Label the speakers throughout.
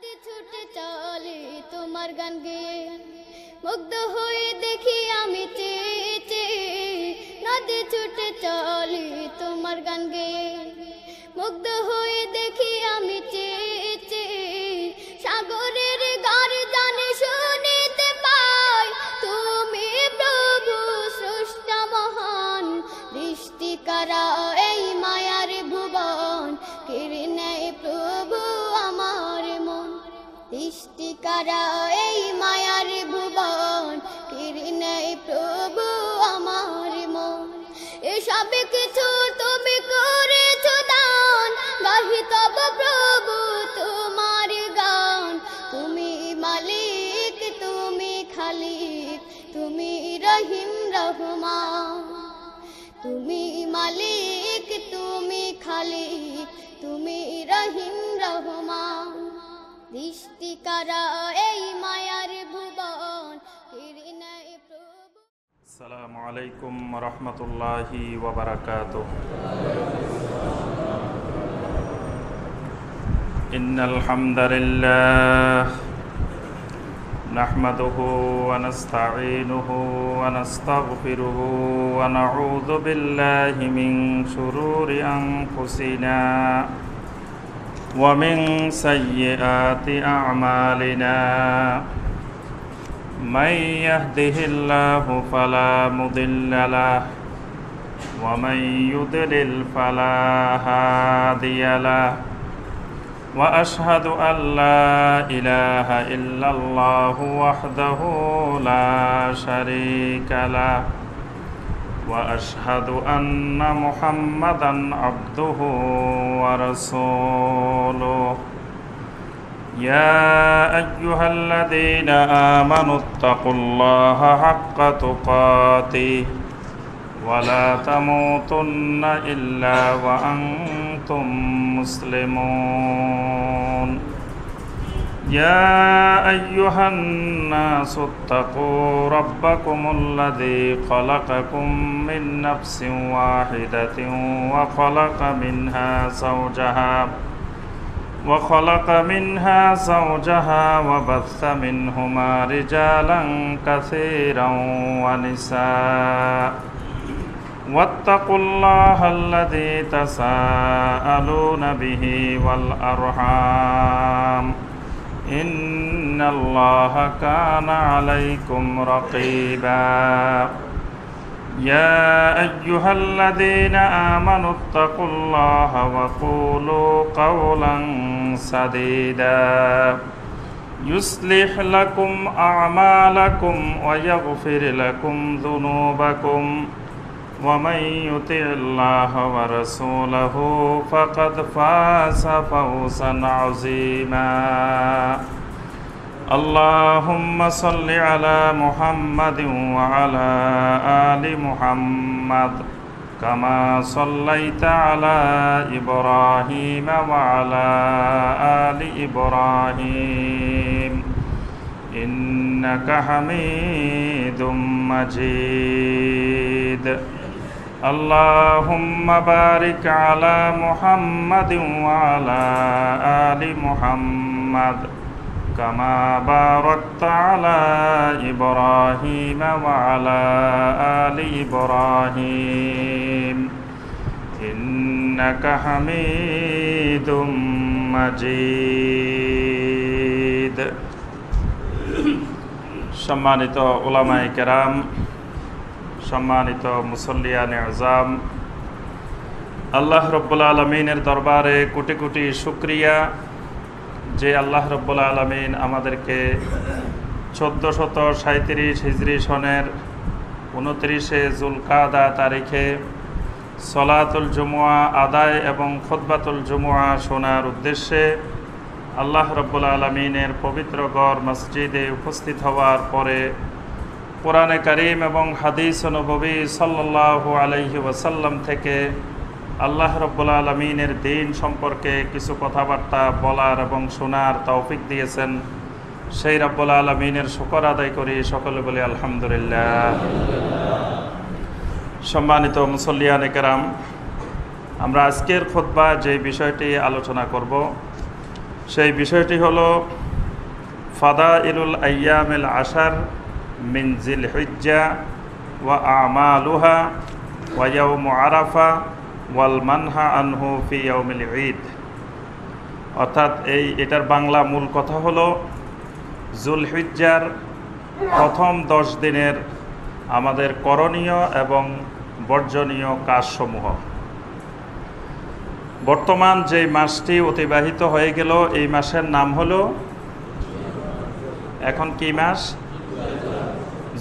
Speaker 1: নদী ছুটে চলে তোমার গান গেয়ে, মুগ্ধ হয়ে দেখি আমি চেয়ে চেয়ে। নদী ছুটে চলে তোমার গান গেয়ে, মুগ্ধ হয়ে দেখি আমি চেয়ে চেয়ে। সাগরের গর্জনে শুনিতে পাই, তুমি প্রভু স্রষ্টা মহান। দৃষ্টি কারা এই মায়ার ভুবন, কেড়ে নেয় প্রভু আমার মন। দৃষ্টি কারা এই মায়ার ভুবন, কেড়ে নেয় প্রভু আমার মন। এসব কিছু তুমি করেছো দান, গাহি তব প্রভু তোমার গান। তুমি মালিক, তুমি খালিক, তুমি রহিম রহমান। তুমি মালিক, তুমি খালিক, তুমি রহিম রহমান। দৃষ্টি কারা এই মায়ার ভুবন, কেড়ে নেয় প্রভু।
Speaker 2: আসসালামু আলাইকুম ওয়া রাহমাতুল্লাহি ওয়া বারাকাতুহু। ইন্নাল হামদালিল্লাহ নাহমাদুহু ওয়া নাস্তাঈনুহু ওয়া নাস্তাগফিরুহু ওয়া নাউযু বিল্লাহি মিন শুরুরি আনফুসিনা ওয়া মিন সাইয়্যাতি আ'মালিনা। من يهده الله فلا مضل له ومن يضلل فلا هادي له وأشهد أن لا إله إلا الله وحده لا شريك له وأشهد أن محمدا عبده ورسوله. يا أيها الذين آمنوا اتقوا الله حق تقاته ولا تموتن إلا وأنتم مسلمون. يا أيها الناس اتقوا ربكم الذي خلقكم من نفس واحدة وخلق منها زوجها وبث منهما رجالا كثيرا ونساء. واتقوا الله الذي تساءلون به والأرحام إن الله كان عليكم رقيبا. يا أيها الذين آمنوا اتقوا الله وقولوا قولا سديدا يصلح لكم أعمالكم ويغفر لكم ذنوبكم ومن يطع الله ورسوله فقد فاز فوزا عظيما. اللهم صل على محمد وعلى آل محمد كما صليت على إبراهيم وعلى آل إبراهيم إنك حميد مجيد. اللهم بارك على محمد وعلى آل محمد كما باركت على إبراهيم وعلى آل إبراهيم إنك حميد مجيد. সম্মানিত উলামায়ে কেরাম, সম্মানিত মুসল্লিয়ানে আযম, আল্লাহ রাব্বুল আলামিনের দরবারে কোটি কোটি শুকরিয়া যে আল্লাহ রাব্বুল আলামিন আমাদেরকে 1437 হিজরি সনের 29শে যুলকাদা তারিখে সলাতুল জুমুয়া আদায় এবং খুতবাতুল জুমুয়া শোনার উদ্দেশ্যে আল্লাহ রাব্বুল আলামিনের পবিত্র গড় মসজিদে উপস্থিত হওয়ার পরে কোরআনে কারীম এবং হাদিস নববী সাল্লাল্লাহু আলাইহি ওয়াসাল্লাম থেকে আল্লাহ রাব্বুল আলামিনের দ্বীন সম্পর্কে কিছু কথাবার্তা বলার এবং শোনার তৌফিক দিয়েছেন, সেই রাব্বুল আলামিনের শুকর আদায় করি। সকলে বলি আলহামদুলিল্লাহ। সম্মানিত মুসল্লিয়ানে কেরাম, আমরা আজকের খুতবা যে বিষয়টি আলোচনা করব সেই বিষয়টি হলো ফাদাইলুল আইয়ামিল আশার মিন জিলহিজ্জা ওয়া আমালুহা ওয়া ইয়াউমু আরাফা ওয়াল মানহা আনহু ফি ইয়াউমিল ঈদ। অর্থাৎ এটার বাংলা মূল কথা হলো জুলহিজ্জার প্রথম 10 দিনের আমাদের করণীয় এবং বর্জনীয় কাজসমূহ। বর্তমান যে মাসটি অতিবাহিত হয়ে গেল এই মাসের নাম হলো, এখন কি মাস?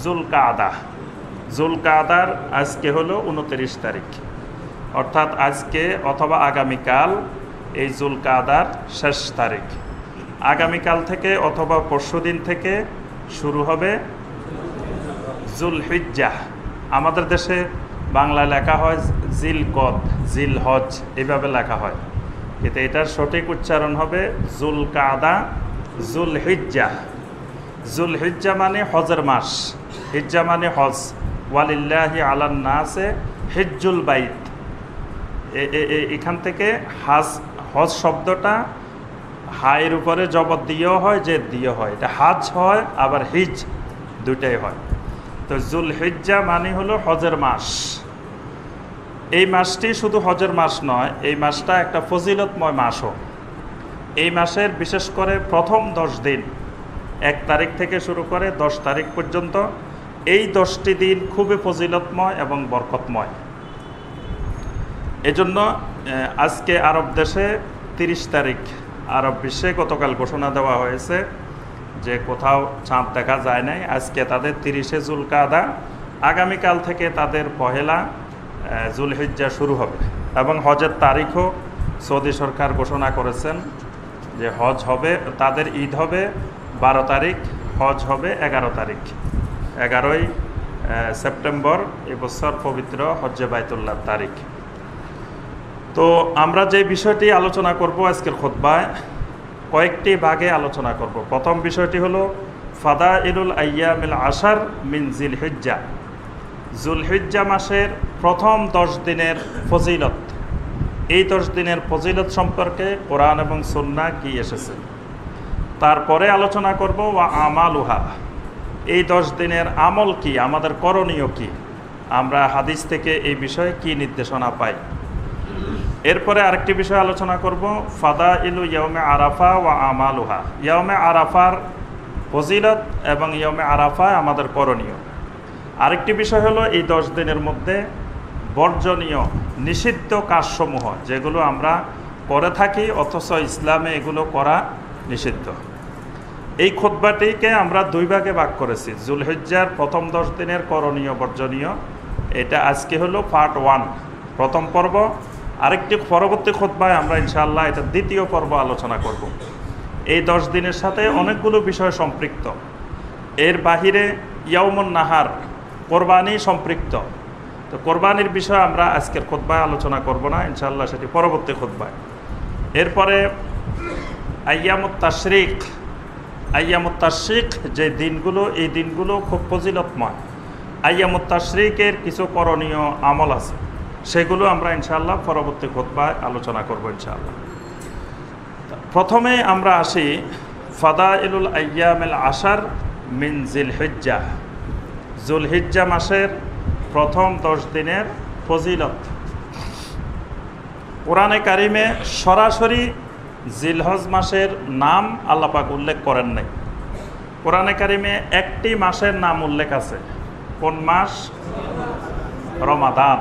Speaker 2: জুলকাদা। জুলকাদার আজকে হলো 29 তারিখ, অর্থাৎ আজকে অথবা আগামীকাল এই জুলকাদার শেষ তারিখ। আগামীকাল থেকে অথবা পরশুদিন থেকে শুরু হবে জুলহিজ্জাহ। আমাদের দেশে বাংলায় লেখা হয় জিলকদ, জিলহজ, এইভাবে লেখা হয়, কিন্তু এটার সঠিক উচ্চারণ হবে জুলকাদা, জুলহিজ্জাহ। জুলহিজ্জা মানে হজের মাস, হিজ্জা মানে হজ। ওয়ালিল্লাহি আলান নাসে হিজ্জুল বাইত। এখান থেকে হজ শব্দটা হায়ের উপরে জবর দিয়েও হয়, যে দিয়ে হয়, এটা হাজ হয় আবার হিজ দুটাই হয়। তো জুলহিজ্জা মানে হলো হজের মাস। এই মাসটি শুধু হজের মাস নয়, এই মাসটা একটা ফজিলতময় মাসও। এই মাসের বিশেষ করে প্রথম 10 দিন, 1 তারিখ থেকে শুরু করে 10 তারিখ পর্যন্ত, এই 10টি দিন খুবই ফজিলতময় এবং বরকতময়। এজন্য আজকে আরব দেশে 30 তারিখ, আরব বিশ্বে গতকাল ঘোষণা দেওয়া হয়েছে যে কোথাও চাঁদ দেখা যায় নাই। আজকে তাদের 30শে জুলকাদা, আগামীকাল থেকে তাদের পহেলা জুলহিজ্জা শুরু হবে। এবং হজের তারিখও সৌদি সরকার ঘোষণা করেছেন যে হজ হবে, তাদের ঈদ হবে 12 তারিখ, হজ হবে 11 তারিখ। 11ই সেপ্টেম্বর এবছর পবিত্র হজ্জে বাইতুল্লাহ তারিখ। তো আমরা যে বিষয়টি আলোচনা করব আজকের খুতবায়, কয়েকটি ভাগে আলোচনা করব। প্রথম বিষয়টি হলো ফাদাইলুল আইয়ামিল আশার মিন জিলহিজ্জা। জুলহিজ্জা মাসের প্রথম 10 দিনের ফজিলত। এই 10 দিনের ফজিলত সম্পর্কে কোরআন এবং সুন্নাহ কি এসেছে। তারপরে আলোচনা করব ওয়া আমালুহা, এই 10 দিনের আমল কি, আমাদের করণীয় কি, আমরা হাদিস থেকে এই বিষয়ে কি নির্দেশনা পাই। এরপরে আরেকটি বিষয় আলোচনা করব ফাদাইলু ইয়াউমে আরাফা ওয়া আমালুহা, ইয়াউমে আরাফার ফজিলত এবং ইয়াউমে আরাফায় আমাদের করণীয়। আরেকটি বিষয় হলো এই 10 দিনের মধ্যে বর্জনীয় নিষিদ্ধ কাজসমূহ, যেগুলো আমরা করে থাকি অথচ ইসলামে এগুলো করা নিষিদ্ধ। এই খুতবাটিকে আমরা 2 ভাগে ভাগ করেছি। জুলহিজ্জার প্রথম 10 দিনের করণীয় বর্জনীয়, এটা আজকে হলো পার্ট 1, প্রথম পর্ব। আরেকটি পরবর্তী খুতবায় আমরা ইনশাআল্লাহ এটা দ্বিতীয় পর্ব আলোচনা করব। এই 10 দিনের সাথে অনেকগুলো বিষয় সম্পৃক্ত। এর বাহিরে ইয়াউমুন নাহার, কোরবানি সম্পৃক্ত। তো কোরবানির বিষয় আমরা আজকের খুতবায় আলোচনা করব না, ইনশাআল্লাহ সেটি পরবর্তী খুতবায়। এরপরে আইয়ামুত তাশরিক, আইয়ামুত তাশরিক যে দিনগুলো, এই দিনগুলো খুব ফজিলতময়। আইয়ামুত তাশরিকের কিছু করণীয় আমল আছে, সেগুলো আমরা ইনশাআল্লাহ পরবর্তী খুতবায় আলোচনা করব ইনশাআল্লাহ। প্রথমে আমরা আসি ফাদাইলুল আইয়ামিল আশার মিন জিলহিজ্জা। জুলহিজ্জা মাসের প্রথম 10 দিনের ফজিলত। কোরআনে কারিমে সরাসরি জিলহজ মাসের নাম আল্লাহ পাক উল্লেখ করেন নাই। কোরআনে কারিমে একটি মাসের নাম উল্লেখ আছে। কোন মাস? রমাদান।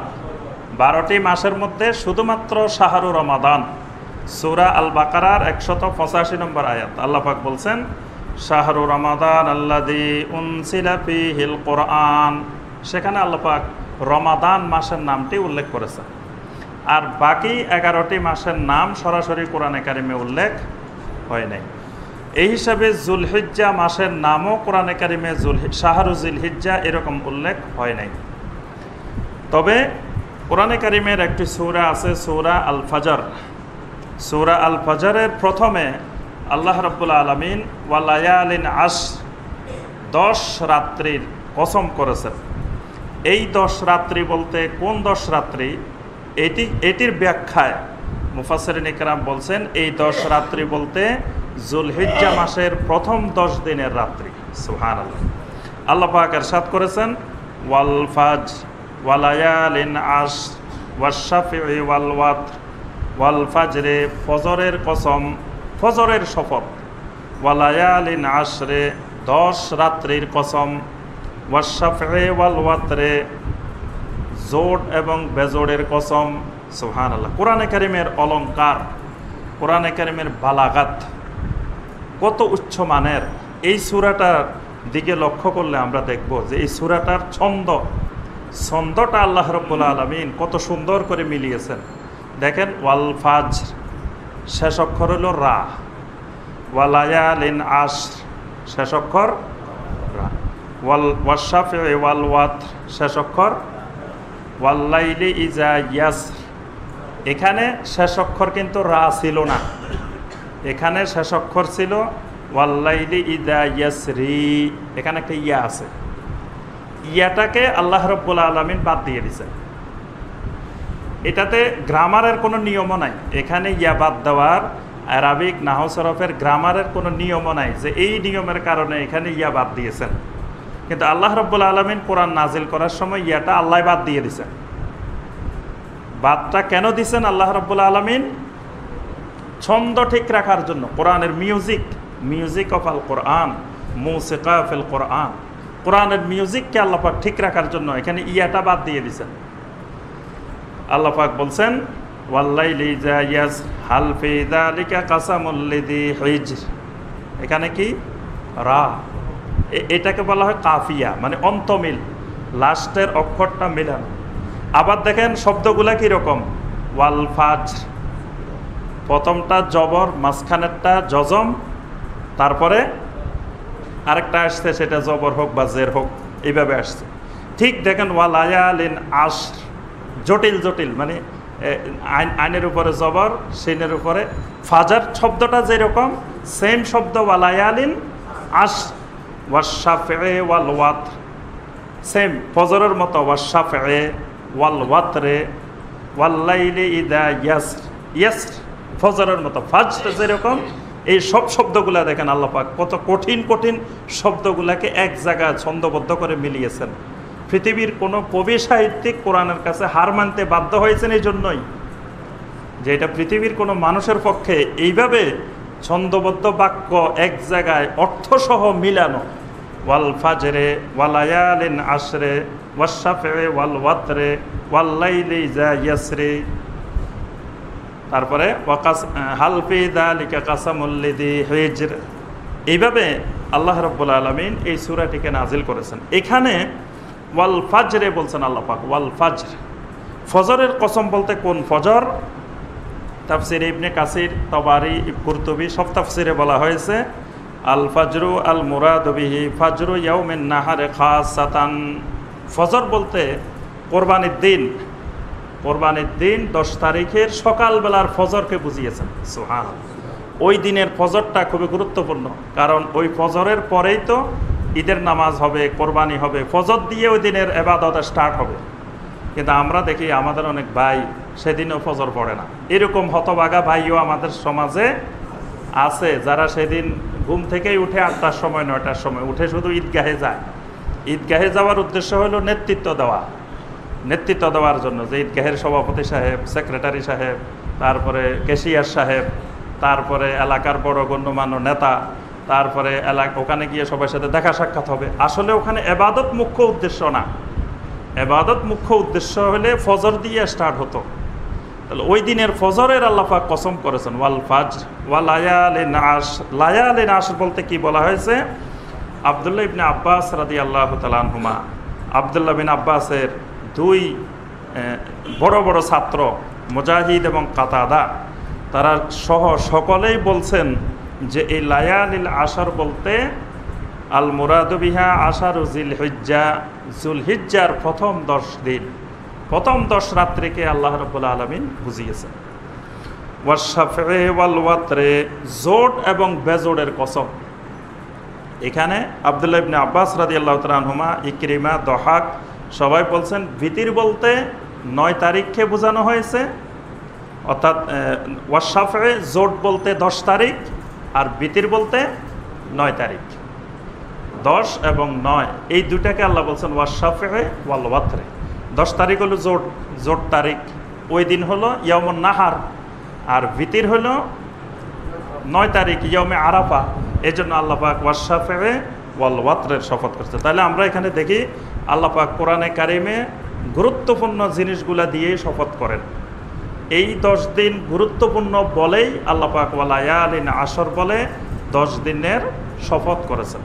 Speaker 2: 12টি মাসের মধ্যে শুধুমাত্র শাহরু রমাদান, সূরা আল বাকারার 185 নম্বর আয়াত, আল্লাহ পাক বলছেন শাহরু রমাদান আল্লাযী উনজিলা ফীহিল কোরআন। সেখানে আল্লাহ পাক রমাদান মাসের নামটি উল্লেখ করেছেন। আর বাকি 11টি মাসের নাম সরাসরি কোরআনে কারিমে উল্লেখ হয় নাই। এই হিসাবে জুলহিজ্জা মাসের নামও কোরআনে কারিমে শাহরু জিলহিজ্জা এরকম উল্লেখ হয় নাই। তবে কোরআনে কারিমের একটি সূরা আছে, সূরা আল ফাজর। সূরা আল ফাজরের প্রথমে আল্লাহ রাব্বুল আলামিন ওয়া লায়ালিন আশর, 10 রাত্রির কসম করেছেন। এই 10 রাত্রি বলতে কোন 10 রাত্রি? এটির ব্যাখ্যায় মুফাসসিরিন ইকরাম বলছেন এই 10 রাত্রি বলতে যুলহিজ্জা মাসের প্রথম 10 দিনের রাত্রি। সুবহানাল্লাহ। আল্লাহ পাক ইরশাদ করেছেন ওয়াল ফাজর ওয়ালায়ালিন আশর ওয়াশ-শাফঈ ওয়াল ওয়াতর ওয়াল ফাজরে, ফজরের কসম, ফজরের শপথ, ওয়ালায়ালিন আশরে, 10 রাত্রির কসম, ওয়াশ-শাফঈ ওয়াল ওয়াতরে, জোড় এবং বেজোড়ের কসম। সুবহানাল্লাহ। কোরআনে কারীমের অলংকার, কোরআনে কারীমের বালাগাত কত উচ্চ মানের। এই সূরাটার দিকে লক্ষ্য করলে আমরা দেখব যে এই সূরাটার ছন্দটা আল্লাহ রাব্বুল আলামিন কত সুন্দর করে মিলিয়েছেন। দেখেন, ওয়াল ফাজর শেষ অক্ষর হলো রা, ওয়ালায়ালিন আশর শেষ অক্ষর রা, ওয়াশ-শাফঈ ওয়াল ওয়াতর শেষ অক্ষর, ওয়াল্লাইলি ইজা ইয়াসর। এখানে শেষ অক্ষর কিন্তু রা ছিল না, এখানে শেষ অক্ষর ছিল ওয়াল্লাইলি ইজা ইয়াসরি। এখানে একটা ইয়া আছে, ইয়াটাকে আল্লাহ রাব্বুল আলামিন বাদ দিয়ে দিয়েছেন। এটাতে গ্রামারের কোনো নিয়মও নাই, এখানে ইয়া বাদ দেওয়ার আরবিক নাহু সরফের গ্রামারের কোনো নিয়মও নাই যে এই নিয়মের কারণে এখানে ইয়া বাদ দিয়েছেন। কিন্তু আল্লাহ রাব্বুল আলামিন কোরআন নাজিল করার সময় ইয়াটা আল্লাহ বাদ দিয়ে দিয়েছেন। বাদটা কেন দিয়েছেন আল্লাহ রাব্বুল আলামিন? ছন্দ ঠিক রাখার জন্য। কোরআনের মিউজিক অফ আল কোরআন, মুসিকা ফিল কোরআন, কোরআনের মিউজিককে আল্লাহ পাক ঠিক রাখার জন্য এখানে ইয়াটা বাদ দিয়ে দিয়েছেন। আল্লাহ পাক বলছেন ওয়াল্লাইলি ইজা ইয়াসর হাল ফি যালিকা কাসামুল লিযি হিজর। এখানে কি রা, এটাকে বলা হয় কাফিয়া, মানে অন্তমিল, লাস্টের অক্ষরটা মিলানো। আবার দেখেন শব্দগুলা কীরকম, ওয়াল ফাজর প্রথমটা জবর, মাঝখানেরটা জজম, তারপরে আরেকটা আসছে সেটা জবর হোক বা জের হোক, এইভাবে আসছে। ঠিক দেখেন ওয়ালায়ালিন আশর, জটিল, মানে আইনের উপরে জবর, সিনের উপরে ফাজার শব্দটা যেরকম সেম শব্দ ওয়ালায়ালিন আশর, ওয়াশ-শাফঈ ওয়াল ওয়াতর সেম ফজরের মতো, ওয়াশ-শাফঈ ওয়াল ওয়াতরে, ওয়াল্লাইলি ইযা ইয়াসর ফজরের মতো, ফাজর যেরকম। এই সব শব্দগুলা দেখেন আল্লাহ পাক কত কঠিন শব্দগুলাকে এক জায়গায় ছন্দবদ্ধ করে মিলিয়েছেন। পৃথিবীর কোনো কবি সাহিত্যিক কোরআনের কাছে হার মানতে বাধ্য হয়েছেন এই জন্যই যে এটা পৃথিবীর কোনো মানুষের পক্ষে এইভাবে ছন্দবদ্ধ বাক্য এক জায়গায় অর্থসহ মিলানো। ওয়াল ফাজরে ওয়ালায়ালিন আশরে ওয়াশ-শাফঈ ওয়াল ওয়াতরে ওয়াল্লাইলি ইযা ইয়াসরি, তারপরে হাল ফি যালিকা কাসামুল লিযি হিজর। এইভাবে আল্লাহ রাব্বুল আলামিন এই সূরাটিকে নাজিল করেছেন। এখানে ওয়াল ফাজরে বলছেন আল্লাহ পাক, ওয়াল ফাজর, ফজরের কসম বলতে কোন ফজর? তাফসিরে ইবনে কাসির, তাবারি, কুরতুবী সব তাফসিরে বলা হয়েছে আল ফাজরু আল মুরাদু বিহি ফাজরু ইয়াউমিন নাহারে খাসাতান। ফজর বলতে কোরবানির দিন 10 তারিখের সকালবেলার ফজরকে বুঝিয়েছেন। সুবহানাল্লাহ। ওই দিনের ফজরটা খুবই গুরুত্বপূর্ণ, কারণ ওই ফজরের পরেই তো ঈদের নামাজ হবে, কোরবানি হবে, ফজর দিয়ে ওই দিনের ইবাদত স্টার্ট হবে। কিন্তু আমরা দেখি আমাদের অনেক ভাই সেদিনও ফজর পড়ে না। এরকম হতভাগা ভাইও আমাদের সমাজে আছে যারা সেদিন ঘুম থেকেই উঠে 8টার সময় 9টার সময় উঠে শুধু ঈদগাহে যায়। ঈদগাহে যাওয়ার উদ্দেশ্য হলো নেতৃত্ব দেওয়ার জন্য, যে ঈদগাহের সভাপতি সাহেব, সেক্রেটারি সাহেব, তারপরে ক্যাশিয়ার সাহেব, তারপরে এলাকার বড় গণ্যমান্য নেতা, তারপরে ওখানে গিয়ে সবার সাথে দেখা সাক্ষাৎ হবে। আসলে ওখানে ইবাদত মুখ্য উদ্দেশ্য না, ইবাদত মুখ্য উদ্দেশ্য হলে ফজর দিয়ে স্টার্ট হতো। তাহলে ওই দিনের ফজরের আল্লাহ পাক কসম করেছেন ওয়াল ফাজর ওয়া লায়ালিন আশর। লায়ালিন আশর বলতে কি বলা হয়েছে? আব্দুল্লাহ ইবনে আব্বাস রাদিয়াল্লাহু তাআলা আনহুমা, আব্দুল্লাহ বিন আব্বাসের 2 বড় ছাত্র মুজাহিদ এবং কাতাদা, তারা সহ সকলেই বলছেন যে এই লায়ালিল আশর বলতে আল মুরাদু বিহা আশারু জিলহিজ্জা, জুলহিজ্জার প্রথম 10 দিন, প্রথম 10 রাত্রিকে আল্লাহ রাব্বুল আলামিন বুঝিয়েছেন। ওয়াশ-শাফঈ ওয়াল ওয়াতরে, জোড় এবং বেজোড়ের কসম। এখানে আব্দুল্লাহ ইবনে আব্বাস রাদিয়াল্লাহু তাআলা আনহুমা, ইকরিমা, দহাক সবাই বলছেন ভিতির বলতে 9 তারিখকে বোঝানো হয়েছে, অর্থাৎ ওয়াশ-শাফঈ জোড় বলতে 10 তারিখ, আর বিতির বলতে 9 তারিখ। 10 এবং 9 এই দুটাকে আল্লাহ বলছেন ওয়াশাফে ওয়াল ওয়াতরে। 10 তারিখ হলো জোট তারিখ, ওই দিন হলো ইয়াউমুন নাহার, আর বিতির হলো 9 তারিখ ইয়াউমে আরাফা। এই জন্য আল্লাহ পাক ওয়াশাফে ওয়াল ওয়াতরের শপথ করছে। তাহলে আমরা এখানে দেখি আল্লাহ পাক কোরআনে কারিমে গুরুত্বপূর্ণ জিনিসগুলা দিয়েই শপথ করেন। এই 10 দিন গুরুত্বপূর্ণ বলেই আল্লাহ পাক ওয়ালায়ালিন আশর বলে 10 দিনের শপথ করেছেন।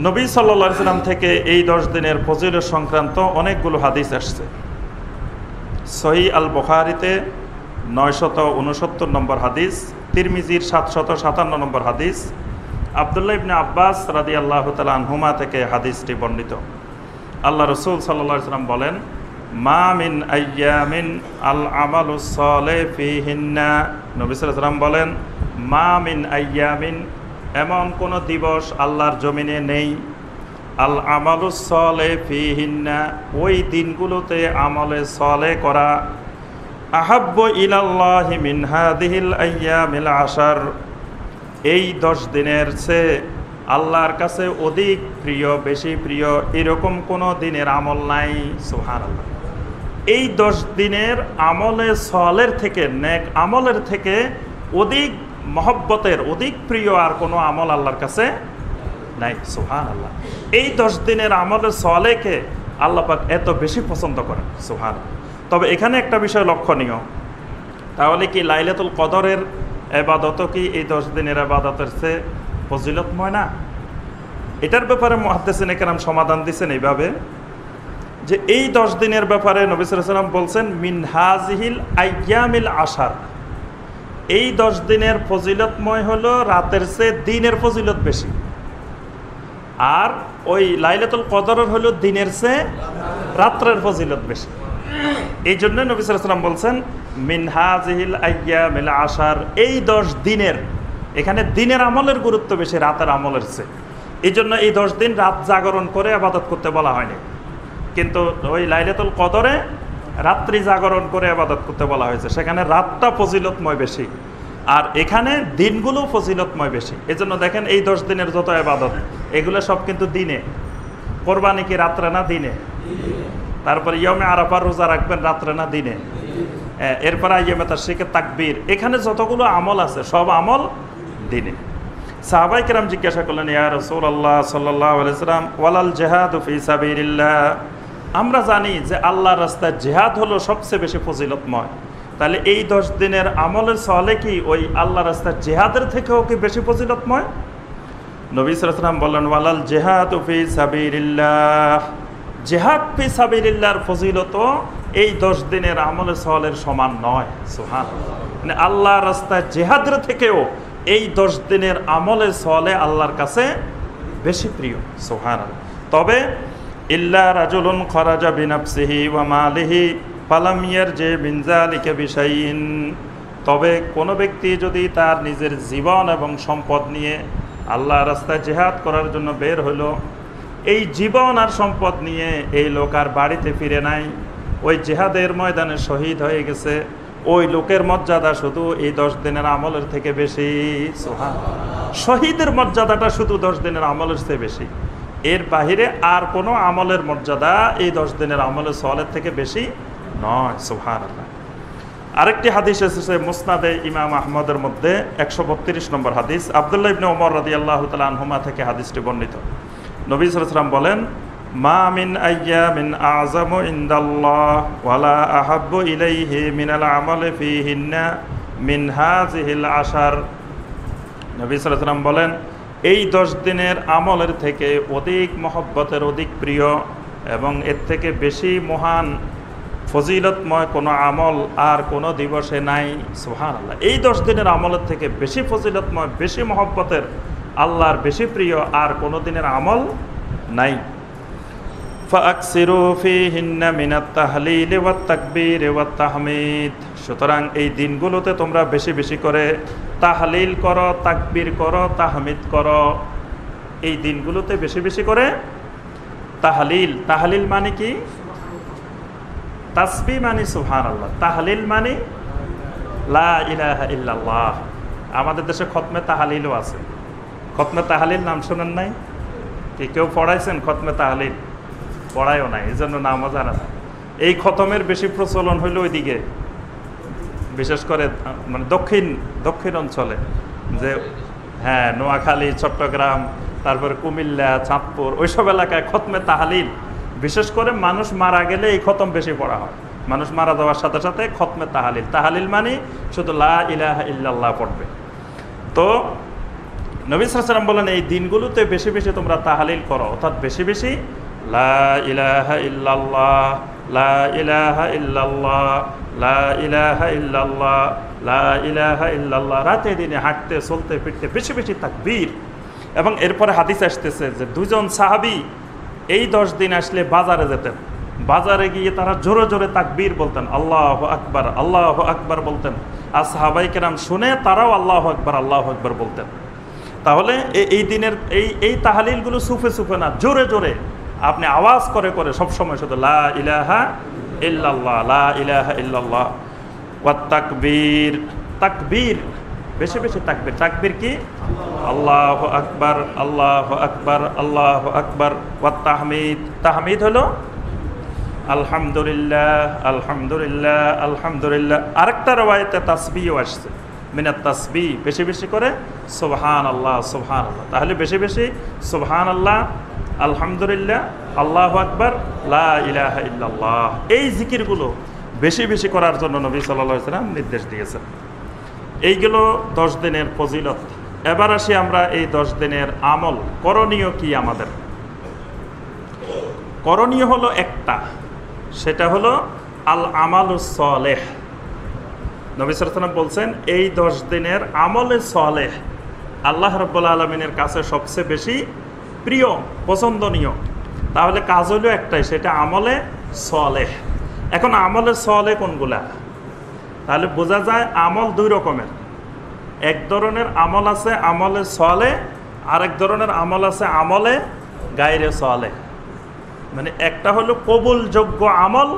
Speaker 2: নবী সাল্লাল্লাহু আলাইহি সাল্লাম থেকে এই 10 দিনের ফজিলত সংক্রান্ত অনেকগুলো হাদিস আসছে। সহিহ আল বুখারীতে 969 নম্বর হাদিস, তিরমিজির 757 নম্বর হাদিস, আব্দুল্লাহ ইবনে আব্বাস রাদিয়াল্লাহু তাআলা আনহুমা থেকে হাদিসটি বর্ণিত। আল্লাহ রাসূল সাল্লাল্লাহু আলাইহি সাল্লাম বলেন, মা মিন আইয়ামিন আল আমালুস সালিহ ফিহিন্না, নবী সাল্লাল্লাহু আলাইহি সাল্লাম বলেন, মা মিন আইয়ামিন, এমন কোন দিবস আল্লাহর জমিনে নেই, আল আমালুস সালিহ ফিহিন্না, ওই দিনগুলোতে আমলে সালেহ করা, আহাব্বু ইলাল্লাহি মিন হাদিহিল আইয়ামিল আশার, এই 10 দিনের চেয়ে আল্লাহর কাছে অধিক প্রিয়, বেশি প্রিয় এরকম কোনো দিনের আমল নাই। সুবহানাল্লাহ। এই 10 দিনের আমলে সালের থেকে, নেক আমলের থেকে অধিক মহব্বতের, অধিক প্রিয় আর কোনো আমল আল্লাহর কাছে নাই। সুবহানাল্লাহ। এই 10 দিনের আমলে সালেহকে আল্লাহ পাক এত বেশি পছন্দ করেন। সুবহানাল্লাহ। তবে এখানে একটা বিষয় লক্ষণীয়, তাহলে কি লাইলাতুল কদরের ইবাদত কি এই 10 দিনের ইবাদতের চেয়ে ফজিলতময় না? এটার ব্যাপারে মুহাদ্দিসিনে কেরাম সমাধান দিয়েছেন এইভাবে যে এই 10 দিনের ব্যাপারে নবী সাল্লাল্লাহু আলাইহি ওয়াসাল্লাম বলছেন মিন হাযিহিল আইয়ামিল আশার, এই 10 দিনের ফজিলতময় হলো রাতের চেয়ে দিনের ফজিলত বেশি, আর ওই লাইলাতুল কদরের হলো দিনের চেয়ে রাত্রের ফজিলত বেশি। এই জন্য নবী সাল্লাল্লাহু আলাইহি ওয়াসাল্লাম বলছেন মিন হাযিহিল আইয়ামিল আশার, এই 10 দিনের, এখানে দিনের আমলের গুরুত্ব বেশি রাতের আমলের চেয়ে। এই জন্য এই 10 দিন রাত জাগরণ করে ইবাদত করতে বলা হয়নি, কিন্তু ওই লাইলাতুল কদরে রাত্রি জাগরণ করে ইবাদত করতে বলা হয়েছে, সেখানে রাতটা ফজিলতময় বেশি, আর এখানে দিনগুলো ফজিলতময় বেশি। এই জন্য দেখেন এই 10 দিনের যত ইবাদত এগুলো সব কিন্তু দিনে। কোরবানি কি রাত্রে না দিনে? তারপরে ইয়ামে আরাফার রোজা রাখবেন রাত্রে না দিনে? এরপর আইয়ামে তাশরিকের তাকবীর, এখানে যতগুলো আমল আছে সব আমল দিনে। সাহাবায়ে কেরাম জিজ্ঞাসা করলেন, ইয়া রাসূলুল্লাহ সাল্লাল্লাহু আলাইহি ওয়াসাল্লাম, ওয়ালাল জিহাদু ফি সাবিলিল্লাহ, আমরা জানি যে আল্লাহর রাস্তায় জিহাদ হলো সবচেয়ে বেশি ফজিলতময়, তাহলে এই 10 দিনের আমলের সালেহ কি ওই আল্লাহর রাস্তায় জিহাদের থেকেও কি বেশি ফজিলতময়? নবী সাল্লাল্লাহু আলাইহি ওয়াসাল্লাম বললেন, ওয়ালাল জিহাদু ফি সাবিলিল্লাহ, জিহাদ ফি সাবিলিল্লাহর ফজিলত এই 10 দিনের আমলের সালের সমান নয়। সুবহানাল্লাহ। মানে আল্লাহর রাস্তায় জিহাদের থেকেও এই 10 দিনের আমলের সালেহ আল্লাহর কাছে বেশি প্রিয়। সুবহানাল্লাহ। তবে ইল্লা রাজুলুন খরাজা বিনাফসিহি ওয়া মালিহি ফালাম ইয়ারজি মিন যালিকা বিশাইইন, তবে কোনো ব্যক্তি যদি তার নিজের জীবন এবং সম্পদ নিয়ে আল্লাহর রাস্তায় জিহাদ করার জন্য বের হলো, এই জীবন আর সম্পদ নিয়ে এই লোক আর বাড়িতে ফিরে নাই, ওই জিহাদের ময়দানে শহীদ হয়ে গেছে, ওই লোকের মর্যাদা শুধু এই 10 দিনের আমলের থেকে বেশি। সুবহানাল্লাহ। শহীদের মর্যাদাটা শুধু 10 দিনের আমলের চেয়ে বেশি, এর বাহিরে আর কোনো আমলের মর্যাদা এই 10 দিনের আমলের সালেহ থেকে বেশি নয়। সুবহানাল্লাহ। আরেকটি হাদিস এসেছে মুসনাদে ইমাম আহমদের মধ্যে 132 নম্বর হাদিস, আব্দুল্লাহ ইবনে ওমর রাদিয়াল্লাহু তাআলা আনহুমা থেকে হাদিসটি বর্ণিত। নবী সাল্লাল্লাহু আলাইহি ওয়াসাল্লাম বলেন, মা মিন আইয়ামিন আযমু ইনদাল্লাহ ওয়ালা আহাব্বু ইলাইহি মিনাল আমালি ফীহিন্না মিন হাযিহিল আশার, নবী সাল্লাল্লাহু আলাইহি ওয়াসাল্লাম বলেন, এই 10 দিনের আমলের থেকে অধিক মহব্বতের, অধিক প্রিয় এবং এর থেকে বেশি মহান ফজিলতময় কোনো আমল আর কোনো দিবসে নাই। সুবহানাল্লাহ। এই 10 দিনের আমলের থেকে বেশি ফজিলতময়, বেশি মহব্বতের, আল্লাহর বেশি প্রিয় আর কোনো দিনের আমল নাই। ফাকসিরু ফীহিন্না মিনাত তাহলিল ওয়াত তাকবীর ওয়াত তাহমিদ, সুতরাং এই দিনগুলোতে তোমরা বেশি বেশি করে তাহলিল করো, তাকবীর করো, তাহমিদ করো। এই দিনগুলোতে বেশি বেশি করে তাহলিল, তাহলিল মানে কি? তাসবিহ মানে সুবহানাল্লাহ, তাহলিল মানে লা ইলাহা ইল্লাল্লাহ, আমাদের দেশে খতমে তাহালিলও আছে। খতমে তাহালিল নাম শোনেন নাই? কি কেউ পড়াইছেন খতমে তাহালিল? পড়ায়ও নাই, এই জন্য নামও জানা না। এই খতমের বেশি প্রচলন হইল ওইদিকে, বিশেষ করে মানে দক্ষিণ অঞ্চলে, যে হ্যাঁ নোয়াখালী, চট্টগ্রাম, তারপরে কুমিল্লা, চাঁদপুর, ওইসব এলাকায় খতমে তাহালিল, বিশেষ করে মানুষ মারা গেলে এই খতম বেশি পড়া হয়। মানুষ মারা যাওয়ার সাথে সাথে খতমে তাহালিল, তাহালিল মানে শুধু লা ইলাহা ইল্লাল্লাহ পড়বে। তো নবী সাল্লাল্লাহু আলাইহি ওয়াসাল্লাম বলেন এই দিনগুলোতে বেশি বেশি তোমরা তাহালিল করো, অর্থাৎ বেশি বেশি লা ইলাহা ইল্লাল্লাহ, লা ইলাহা ইল্লাল্লাহ, লা ইলাহা ইল্লাল্লাহ, লা ইলাহা ইল্লাল্লাহ। রাতে দিনে হাঁটতে চলতে ফিরতে বেশি বেশি তাকবীর। এবং এরপরে হাদিস আসতেছে যে দুজন সাহাবী এই 10 দিন আসলে বাজারে যেতেন, বাজারে গিয়ে তারা জোরে জোরে তাকবীর বলতেন, আল্লাহু আকবার, আল্লাহু আকবার বলতেন। আর সাহাবায়ে কেরাম শুনে তারাও আল্লাহু আকবার বলতেন। তাহলে এই দিনের এই তাহালিলগুলো সুফে সুফে না, জোরে জোরে আপনি আওয়াজ করে করে সবসময় শুধু লা ইলাহা ইল্লাল্লাহ, লা ইলাহা ইল্লাল্লাহ। ওয়াত তাকবীর, তাকবীর বেশি বেশি তাকবীর। তাকবীর কি? আল্লাহু আকবার, আল্লাহু আকবার, আল্লাহু আকবার। ওয়াত তাহমিদ, তাহমিদ হলো আলহামদুলিল্লাহ, আলহামদুলিল্লাহ, আলহামদুলিল্লাহ। আরেকটা রওয়ায়াতে তাসবিহও আসছে, মিনাত তাসবিহ, বেশি বেশি করে সুবহানাল্লাহ, সুবহানাল্লাহ। তাহলে বেশি বেশি সুবহানাল্লাহ, আলহামদুলিল্লাহ, আল্লাহু আকবার, লা ইলাহা ইল্লাল্লাহ, এই জিকিরগুলো বেশি বেশি করার জন্য নবী সাল্লাল্লাহু আলাইহি ওয়াসাল্লাম নির্দেশ দিয়েছেন। এইগুলো 10 দিনের ফজিলত। এবার আসি আমরা এই 10 দিনের আমল, করণীয় কি আমাদের? করণীয় হলো একটা, সেটা হলো আল আমালুস সালেহ। নবী সাল্লাল্লাহু আলাইহি ওয়াসাল্লাম বলছেন এই 10 দিনের আমলে সালেহ আল্লাহ রাব্বুল আলামিনের কাছে সবচেয়ে বেশি প্রিয়, পছন্দনীয়। তাহলে কাজ হলো একটাই, সেটা আমলে সালেহ। এখন আমলে সালেহ কোনগুলা? তাহলে বোঝা যায় আমল 2 রকমের। এক ধরনের আমল আছে আমলে সালেহ, আরেক ধরনের আমল আছে আমলে গায়রে সালেহ। মানে একটা হলো কবুলযোগ্য আমল,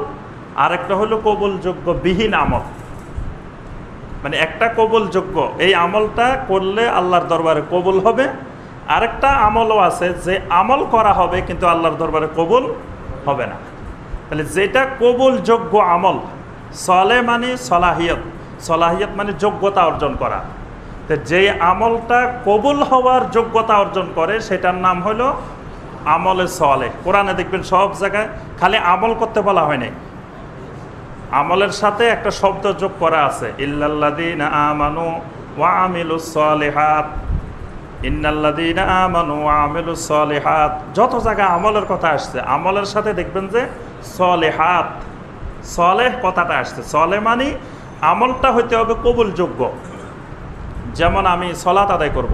Speaker 2: আরেকটা হলো কবুলযোগ্য বিহীন আমল। মানে একটা কবুলযোগ্য, এই আমলটা করলে আল্লাহর দরবারে কবুল হবে। আরেকটা আমলও আছে যে আমল করা হবে কিন্তু আল্লাহর দরবারে কবুল হবে না। তাহলে যেটা কবুলযোগ্য আমল, সালেহ মানে সলাহিয়ত, সলাহিয়ত মানে যোগ্যতা অর্জন করা। তো যে আমলটা কবুল হওয়ার যোগ্যতা অর্জন করে সেটার নাম হলো আমলে সালেহ। কোরআনে দেখবেন সব জায়গায় খালি আমল করতে বলা হয় নাই, আমলের সাথে একটা শব্দ যোগ করা আছে, ইল্লাল্লাযীনা আমানু ওয়া আমিলুস সালিহাত, ইন্নাল্লাযীনা আমানু ওয়া আমিলুস সালিহাত। যত জায়গায় আমলের কথা আসছে আমলের সাথে দেখবেন যে সালিহাত, সালেহ কথাটা আসছে। সালেহ মানে আমলটা হইতে হবে কবুলযোগ্য। যেমন আমি সালাত আদায় করব,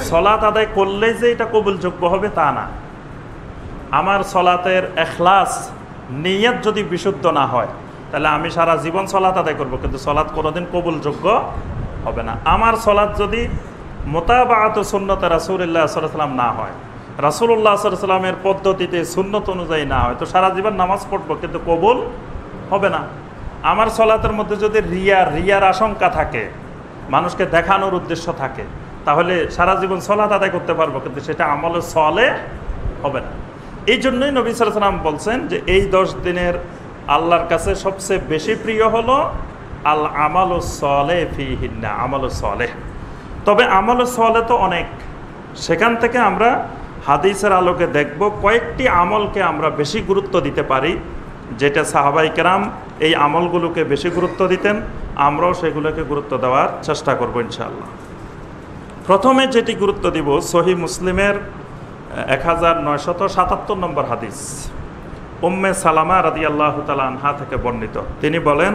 Speaker 2: সালাত আদায় করলেই যে এটা কবুলযোগ্য হবে তা না। আমার সালাতের ইখলাস, নিয়ত যদি বিশুদ্ধ না হয় তাহলে আমি সারা জীবন সালাত আদায় করব কিন্তু সালাত কোনোদিন কবুলযোগ্য হবে না। আমার সালাত যদি মুতাবাআত সুন্নতে রাসূলুল্লাহ সাল্লাল্লাহু আলাইহি ওয়াসাল্লাম না হয়, রাসূলুল্লাহ সাল্লাল্লাহু আলাইহি ওয়াসাল্লামের পদ্ধতিতে সুন্নত অনুযায়ী না হয়, তো সারা জীবন নামাজ পড়বো কিন্তু কবুল হবে না। আমার সালাতের মধ্যে যদি রিয়ার আশঙ্কা থাকে, মানুষকে দেখানোর উদ্দেশ্য থাকে, তাহলে সারা জীবন সালাত আদায় করতে পারবো কিন্তু সেটা আমলে সালেহ হবে না। এই জন্যই নবী সাল্লাল্লাহু আলাইহি ওয়াসাল্লাম বলছেন যে এই 10 দিনের আল্লাহর কাছে সবচেয়ে বেশি প্রিয় হলো আল আমালুস সালেহ ফিহিন্না, আমালুস সালেহ। তবে আমলুস সালেহ তো অনেক, সেখান থেকে আমরা হাদিসের আলোকে দেখব কয়েকটি আমলকে আমরা বেশি গুরুত্ব দিতে পারি, যেটা সাহাবায়ে কেরাম এই আমলগুলোকে বেশি গুরুত্ব দিতেন, আমরাও সেগুলোকে গুরুত্ব দেওয়ার চেষ্টা করব ইনশাআল্লাহ। প্রথমে যেটি গুরুত্ব দিব সহিহ মুসলিমের 1977 নম্বর হাদিস, উম্মে সালামা রাদিয়াল্লাহু তাআলা আনহা থেকে বর্ণিত। তিনি বলেন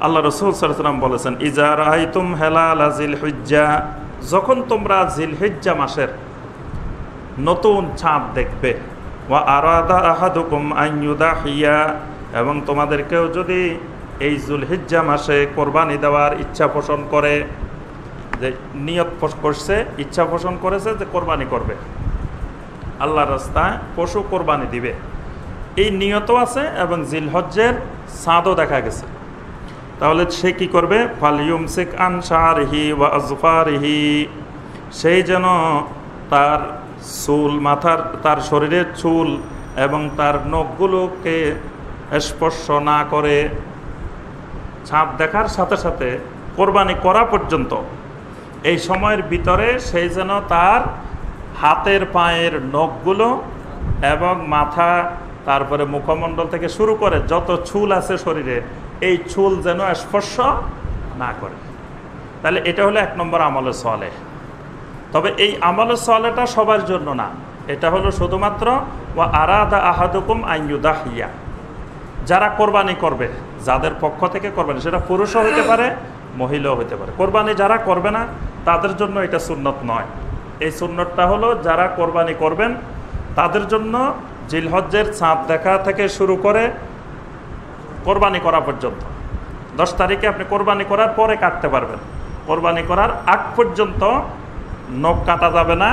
Speaker 2: আল্লাহ রাসূল সাল্লাল্লাহু আলাইহি ওয়াসাল্লাম বলেছেন, ইজা রাআইতুম হিলাল জিলহিজ্জা, যখন তোমরা জিলহিজ্জা মাসের নতুন চাঁদ দেখবে, ওয়া আরাদা আহাদুকুম আন ইউদাহিয়া, এবং তোমাদের কেউ যদি এই যুলহিজ্জা মাসে কোরবানি দেওয়ার ইচ্ছা পোষণ করে, যে নিয়ত করছে, ইচ্ছা পোষণ করেছে যে কোরবানি করবে, আল্লাহর রাস্তায় পশু কোরবানি দিবে, এই নিয়তও আছে এবং জিলহজ্জের চাঁদও দেখা গেছে। তাহলে সে কি করবে? ফালিয়ুমসিক আন শারিহি ওয়া আযফারিহি, সেই যেন তার চুল, মাথার, তার শরীরের চুল এবং তার নখগুলোকে স্পর্শ না করে। ছাপ দেখার সাথে সাথে কোরবানি করা পর্যন্ত এই সময়ের ভিতরে সেই যেন তার হাতের পায়ের নখগুলো এবং মাথা, তারপরে মুখমণ্ডল থেকে শুরু করে যত চুল আছে শরীরে, এই চুল যেন স্পর্শ না করে। তাহলে এটা হলো 1 নম্বর আমলে সালেহ। তবে এই আমলে সালেহটা সবার জন্য না, এটা হলো শুধুমাত্র ওয়া আরাদা আহাদুকুম আন ইউদাহিয়া, যারা কোরবানি করবে, যাদের পক্ষ থেকে কোরবানি, সেটা পুরুষও হতে পারে মহিলাও হতে পারে। কোরবানি যারা করবে না তাদের জন্য এটা সুন্নত নয়। এই সুন্নতটা হলো যারা কোরবানি করবেন তাদের জন্য জিলহজ্জের চাঁদ দেখা থেকে শুরু করে কোরবানি করা পর্যন্ত। 10 তারিখে আপনি কোরবানি করার পরে কাটতে পারবেন। কোরবানি করার আগ পর্যন্ত নখ কাটা যাবে না,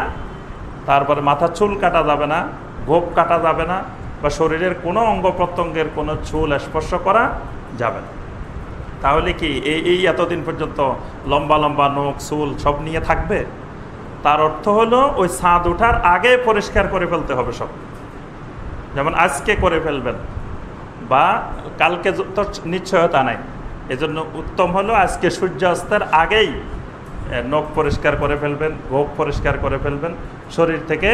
Speaker 2: তারপরে মাথা চুল কাটা যাবে না, গোপ কাটা যাবে না, বা শরীরের কোনো অঙ্গ প্রত্যঙ্গের কোনো চুল স্পর্শ করা যাবে না। তাহলে কি এই এতদিন পর্যন্ত লম্বা লম্বা নখ চুল সব নিয়ে থাকবে? তার অর্থ হলো ওই চাঁদ ওঠার আগে পরিষ্কার করে ফেলতে হবে সব। যেমন আজকে করে ফেলবেন বা কালকে তো নিশ্চয়তা নাই, এজন্য উত্তম হলো আজকে সূর্যাস্তের আগেই নখ পরিষ্কার করে ফেলবেন, গোপ পরিষ্কার করে ফেলবেন, শরীর থেকে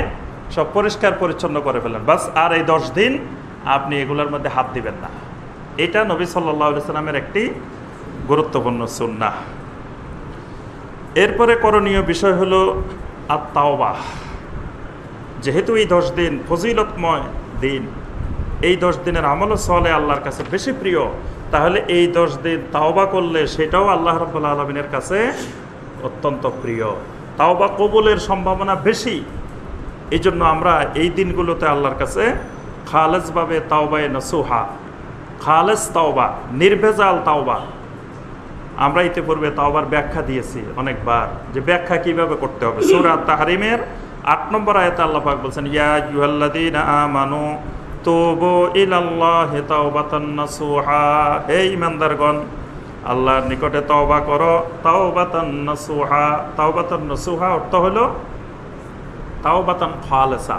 Speaker 2: সব পরিষ্কার পরিচ্ছন্ন করে ফেলবেন। বাস, আর এই 10 দিন আপনি এগুলোর মধ্যে হাত দিবেন না। এটা নবী সাল্লাল্লাহু আলাইহি সাল্লামের একটি গুরুত্বপূর্ণ সুন্নাহ। এরপরে করণীয় বিষয় হলো আত-তাওবাহ। যেহেতু এই 10 দিন ফজিলতময় দিন, এই 10 দিনের আমল সালেহ আল্লাহর কাছে বেশি প্রিয়, তাহলে এই 10 দিন তাওবা করলে সেটাও আল্লাহ রাব্বুল আলামিনের কাছে অত্যন্ত প্রিয়। তাওবা কবুলের সম্ভাবনা বেশি। এই জন্য আমরা এই দিনগুলোতে আল্লাহর কাছে খালেসভাবে তাওবায়ে নসুহা, খালেস তাওবা, নির্ভেজাল তাওবা। আমরা ইতিপূর্বে তাওবার ব্যাখ্যা দিয়েছি অনেকবার, যে ব্যাখ্যা কিভাবে করতে হবে। সূরা তাহরিমের 8 নম্বর আয়াতে আল্লাহ পাক বলছেন, ইয়া আইয়ুহাল্লাযীনা আমানু তুবু ইলাল্লাহি তাওবাতান নাসুহা, হে ঈমানদারগণ, আল্লাহর নিকটে তওবা করো, তাওবাতান নাসুহা। তাওবাতান নাসুহা অর্থ হলো তাওবাতান খালেসা,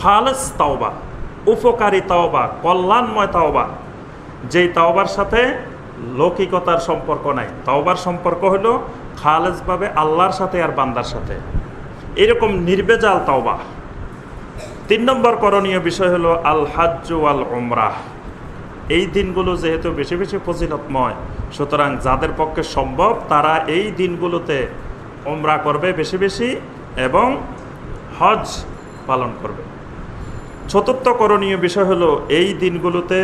Speaker 2: খালেস তাওবা, উপকারী তাওবা, কল্যাণময় তাওবা, যেই তাওবার সাথে লৌকিকতার সম্পর্ক নাই। তাওবার সম্পর্ক হলো খালেসভাবে আল্লাহর সাথে আর বান্দার সাথে, এরকম নির্ভেজাল তাওবা। 3 নম্বর করণীয় বিষয় হলো আল হাজ্জ ওয়াল উমরাহ। এই দিনগুলো যেহেতু বেশি বেশি ফজিলতময়, সুতরাং যাদের পক্ষে সম্ভব তারা এই দিনগুলোতে উমরা করবে বেশি বেশি এবং হজ পালন করবে। 4র্থ করণীয় বিষয় হলো এই দিনগুলোতে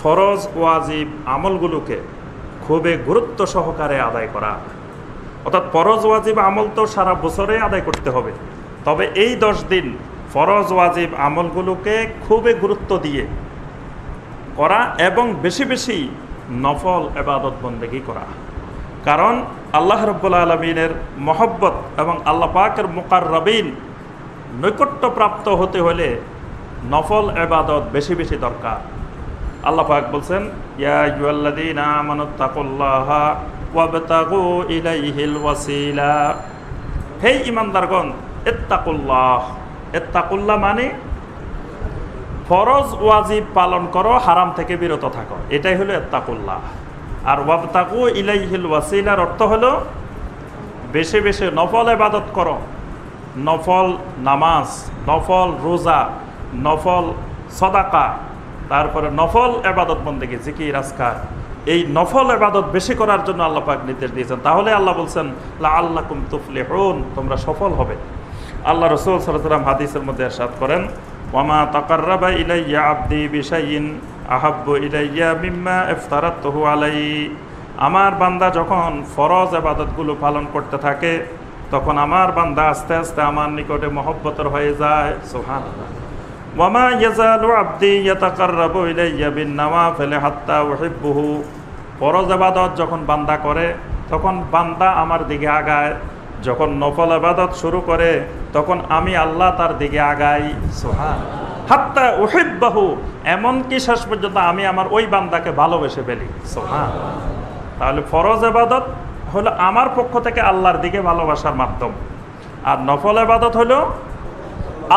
Speaker 2: ফরজ ওয়াজিব আমলগুলোকে খুবই গুরুত্ব সহকারে আদায় করা। অর্থাৎ ফরজ ওয়াজিব আমল তো সারা বছরে আদায় করতে হবে, তবে এই 10 দিন ফরজ ওয়াজিব আমলগুলোকে খুবই গুরুত্ব দিয়ে করা এবং বেশি বেশি নফল ইবাদত বন্দেগী করা। কারণ আল্লাহ রাব্বুল আলামিনের মহব্বত এবং আল্লাহ পাকের মুকাররাবিন নৈকট্যপ্রাপ্ত হতে হলে নফল ইবাদত বেশি বেশি দরকার। আল্লাহ পাক বলছেন, ইয়া আইয়ুহাল্লাযীনা আমানুত্তাকুল্লাহা ওয়াবতাগু ইলাইহিল ওয়াসিলা, হে ঈমানদারগণ, ইত্তাকুল্লাহ। ইত্তাকুল্লাহ মানে ফরজ ওয়াজিব পালন করো, হারাম থেকে বিরত থাকো, এটাই হলো ইত্তাকুল্লাহ। আর ওয়াবতাগু ইলাইহিল ওয়াসিলার অর্থ হলো বেশি বেশি নফল ইবাদত করো, নফল নামাজ, নফল রোজা, নফল সাদাকা, তারপরে নফল ইবাদত বন্দেগী, জিকির আজকার, এই নফল ইবাদত বেশি করার জন্য আল্লাহ পাক নির্দেশ দিয়েছেন। তাহলে আল্লাহ বলছেন লাআল্লাকুম তুফলিহুন, তোমরা সফল হবে। আল্লাহ রাসূল সাল্লাল্লাহু আলাইহি ওয়াসাল্লাম হাদিসের মধ্যে ইরশাদ করেন, ওয়ামা তাকাররাবা ইলাইয়া আবদি বিশাইইন আহাব্বু ইলাইয়া মিম্মা ইফতারাতুহু আলাইহি। আমার বান্দা যখন ফরজ ইবাদতগুলো পালন করতে থাকে তখন আমার বান্দা আস্তে আস্তে আমার নিকটে মহব্বতের হয়ে যায়। সুবহানাল্লাহ। ওয়ামা ইয়াজালু আবদি ইয়াতাকাররাবু ইলাইয়া বিন-নওয়াফিল হাত্তা উহিব্বুহু। ফরজ ইবাদত যখন বান্দা করে তখন বান্দা আমার দিকে আগায়, যখন নফল ইবাদত শুরু করে তখন আমি আল্লাহ তার দিকে আগাই। সুবহানাল্লাহ। হাত্তা উহিব্বুহু, এমনকি শেষ পর্যন্ত আমি আমার ওই বান্দাকে ভালোবেসে ফেলি। সুবহানাল্লাহ। তাহলে ফরজ ইবাদত হলো আমার পক্ষ থেকে আল্লাহর দিকে ভালোবাসার মাধ্যম, আর নফল ইবাদত হলো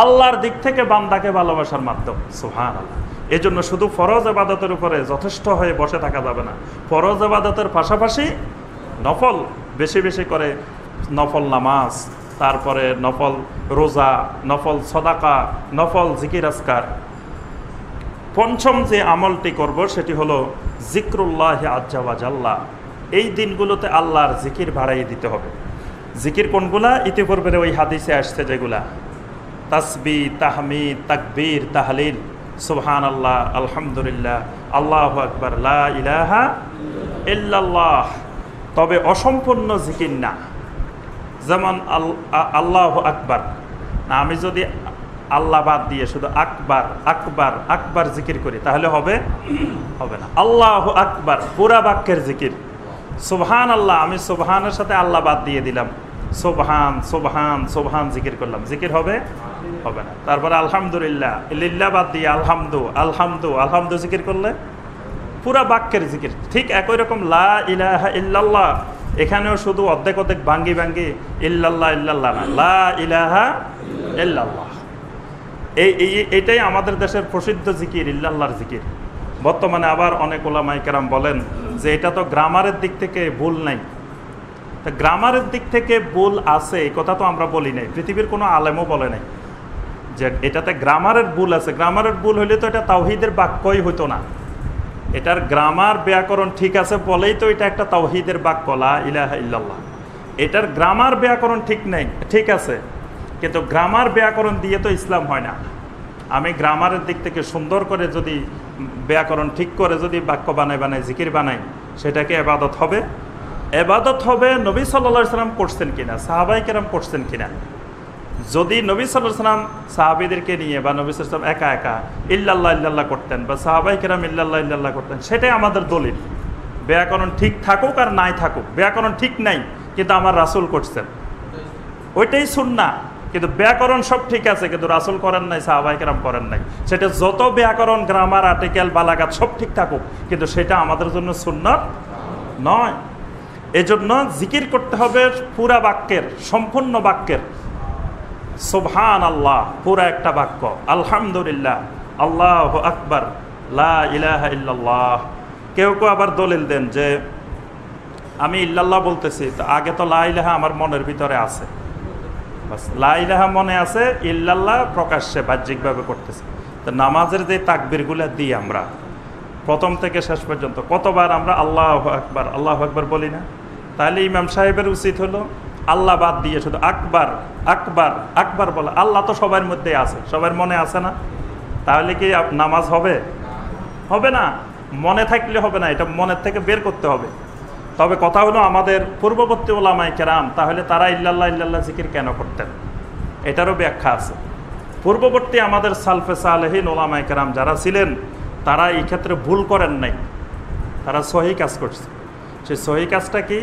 Speaker 2: আল্লাহর দিক থেকে বান্দাকে ভালোবাসার মাধ্যম। সুবহানাল্লাহ। এই জন্য শুধু ফরজ ইবাদতের উপরে যথেষ্ট হয়ে বসে থাকা যাবে না, ফরজ ইবাদতের পাশাপাশি নফল বেশি বেশি করে, নফল নামাজ, তারপরে নফল রোজা, নফল সদাকা, নফল জিকির আজকার। পঞ্চম যে আমলটি করব সেটি হলো জিক্রুল্লাহ আজ্জা ওয়া জাল্লা। এই দিনগুলোতে আল্লাহর জিকির বাড়াইয়ে দিতে হবে। জিকির কোনগুলা? ইতিপূর্বে ওই হাদিসে আসছে যেগুলা, তাসবিহ, তাহমিদ, তাকবীর, তাহলিল, সুবহানাল্লাহ, আলহামদুলিল্লাহ, আল্লাহু আকবার, লা ইলাহা ইল্লাল্লাহ। তবে অসম্পূর্ণ জিকির না, যেমন আল্লাহু আকবার না, আমি যদি আল্লাহ বাদ দিয়ে শুধু আকবার আকবার আকবার জিকির করি তাহলে হবে না। আল্লাহু আকবার পুরা বাক্যের জিকির। সুবহান আল্লাহ, আমি সুবহানের সাথে আল্লাহ বাদ দিয়ে দিলাম, সুবহান সুবহান সুবহান জিকির করলাম, জিকির হবে না। তারপরে আলহামদুলিল্লাহ, লিল্লাহ বাদ দিয়ে আলহামদু আলহামদু আলহামদু জিকির করলে পুরা বাক্যের জিকির। ঠিক একই রকম লা ইলাহা ইল্লাল্লাহ, এখানেও শুধু অর্ধেক অর্ধেক ভাঙ্গি ভাঙ্গি ইল্লাল্লাহ ইল্লাল্লাহ না, লা ইলাহা ইল্লাল্লাহ। এইটাই আমাদের দেশের প্রসিদ্ধ জিকির, ইল্লাল্লাহর জিকির। বর্তমানে আবার অনেক ওলামায়ে কেরাম বলেন যে এটা তো গ্রামারের দিক থেকে ভুল নাই। তা গ্রামারের দিক থেকে ভুল আছে এই কথা তো আমরা বলি নাই, পৃথিবীর কোনো আলেমও বলে নাই যে এটাতে গ্রামারের ভুল আছে। গ্রামারের ভুল হইলে তো এটা তাওহীদের বাক্যই হইতো না। এটার গ্রামার ব্যাকরণ ঠিক আছে বলেই তো এটা একটা তাওহীদের বাক্য, লা ইলাহা ইল্লাল্লাহ। এটার গ্রামার ব্যাকরণ ঠিক নেই, ঠিক আছে, কিন্তু গ্রামার ব্যাকরণ দিয়ে তো ইসলাম হয় না। আমি গ্রামারের দিক থেকে সুন্দর করে যদি ব্যাকরণ ঠিক করে যদি বাক্য বানাই জিকির বানাই, সেটাকে ইবাদত হবে। ইবাদত হবে নবী সাল্লাল্লাহু আলাইহি সাল্লাম করছেন কিনা, সাহাবায়ে কেরাম করছেন কিনা। যদি নবী সাল্লাল্লাহু আলাইহি সাল্লাম সাহাবীদেরকে নিয়ে বা নবী সাল্লাল্লাহু আলাইহি সাল্লাম একা একা ইল্লাল্লাহ ইল্লাল্লাহ করতেন বা সাহাবায়ে কেরাম ইল্লাল্লাহ ইল্লাল্লাহ করতেন, সেটাই আমাদের দলিল। ব্যাকরণ ঠিক থাকুক আর নাই থাকুক, ব্যাকরণ ঠিক নাই কিন্তু আমার রাসূল করছেন, ওইটাই সুন্নাহ। কিন্তু ব্যাকরণ সব ঠিক আছে কিন্তু রাসূল করেন নাই, সাহাবায়ে কেরাম করেন নাই, সেটা যত ব্যাকরণ, গ্রামার, আর্টিকেল, বালাগাত সব ঠিক থাকুক, কিন্তু সেটা আমাদের জন্য সুন্নাত নয়। এজন্য জিকির করতে হবে পুরা বাক্যের, সম্পূর্ণ বাক্যের। সুবহান আল্লাহ পুরা একটা বাক্য, আলহামদুলিল্লাহ, আল্লাহু আকবার, লা ইলাহা ইল্লাল্লাহ। কেউ কেউ আবার দলিল দেন যে আমি ইল্লাল্লাহ বলতেছি, তো আগে তো লা ইলাহা আমার মনের ভিতরে আছে, বাস লা ইলাহা মনে আছে, ইল্লাল্লাহ প্রকাশ্যে বাহ্যিকভাবে করতেছে। তো নামাজের যে তাকবীরগুলো দিই আমরা প্রথম থেকে শেষ পর্যন্ত, কতবার আমরা আল্লাহু আকবার বলি না? তাহলে ইমাম সাহেবের উচিত হলো আল্লাহ বাদ দিয়ে শুধু আকবার আকবার আকবার বলা। আল্লাহ তো সবার মধ্যেই আছে, সবার মনে আছে না? তাহলে কি নামাজ হবে না? মনে থাকলে হবে না, এটা মনের থেকে বের করতে হবে। তবে কথা হলো আমাদের পূর্ববর্তী ওলামায়ে কেরাম, তাহলে তারা ইল্লাল্লাহ ইল্লাল্লাহ জিকির কেন করতেন, এটারও ব্যাখ্যা আছে। পূর্ববর্তী আমাদের সালফে সালেহিন ওলামায়ে কেরাম যারা ছিলেন, তারা এই ক্ষেত্রে ভুল করেন নাই, তারা সহি কাজ করছে। সেই সহি কাজটা কি?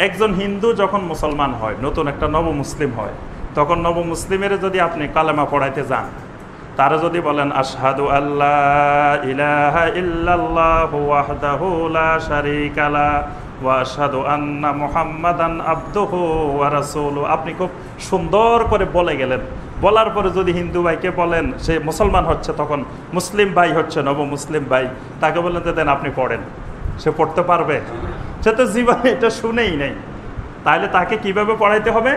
Speaker 2: একজন হিন্দু যখন মুসলমান হয়, নতুন একটা নবমুসলিম হয়, তখন নবমুসলিমের যদি আপনি কালেমা পড়াইতে যান, তারা যদি বলেন আশহাদু আল্লাহ ইলাহা ইল্লাল্লাহু ওয়াহদাহু লা শারীকা লা ওয়া আশহাদু আন্না মুহাম্মাদান আবদুহু ওয়া রাসূলুহু, আপনি খুব সুন্দর করে বলে গেলেন। বলার পরে যদি হিন্দু ভাইকে বলেন, সে মুসলমান হচ্ছে, তখন মুসলিম ভাই হচ্ছে, নবমুসলিম ভাই, তাকে বলেন যে দেন আপনি পড়েন, সে পড়তে পারবে? সে তো জীবনে এটা শুনেই নেই। তাহলে তাকে কিভাবে পড়াইতে হবে?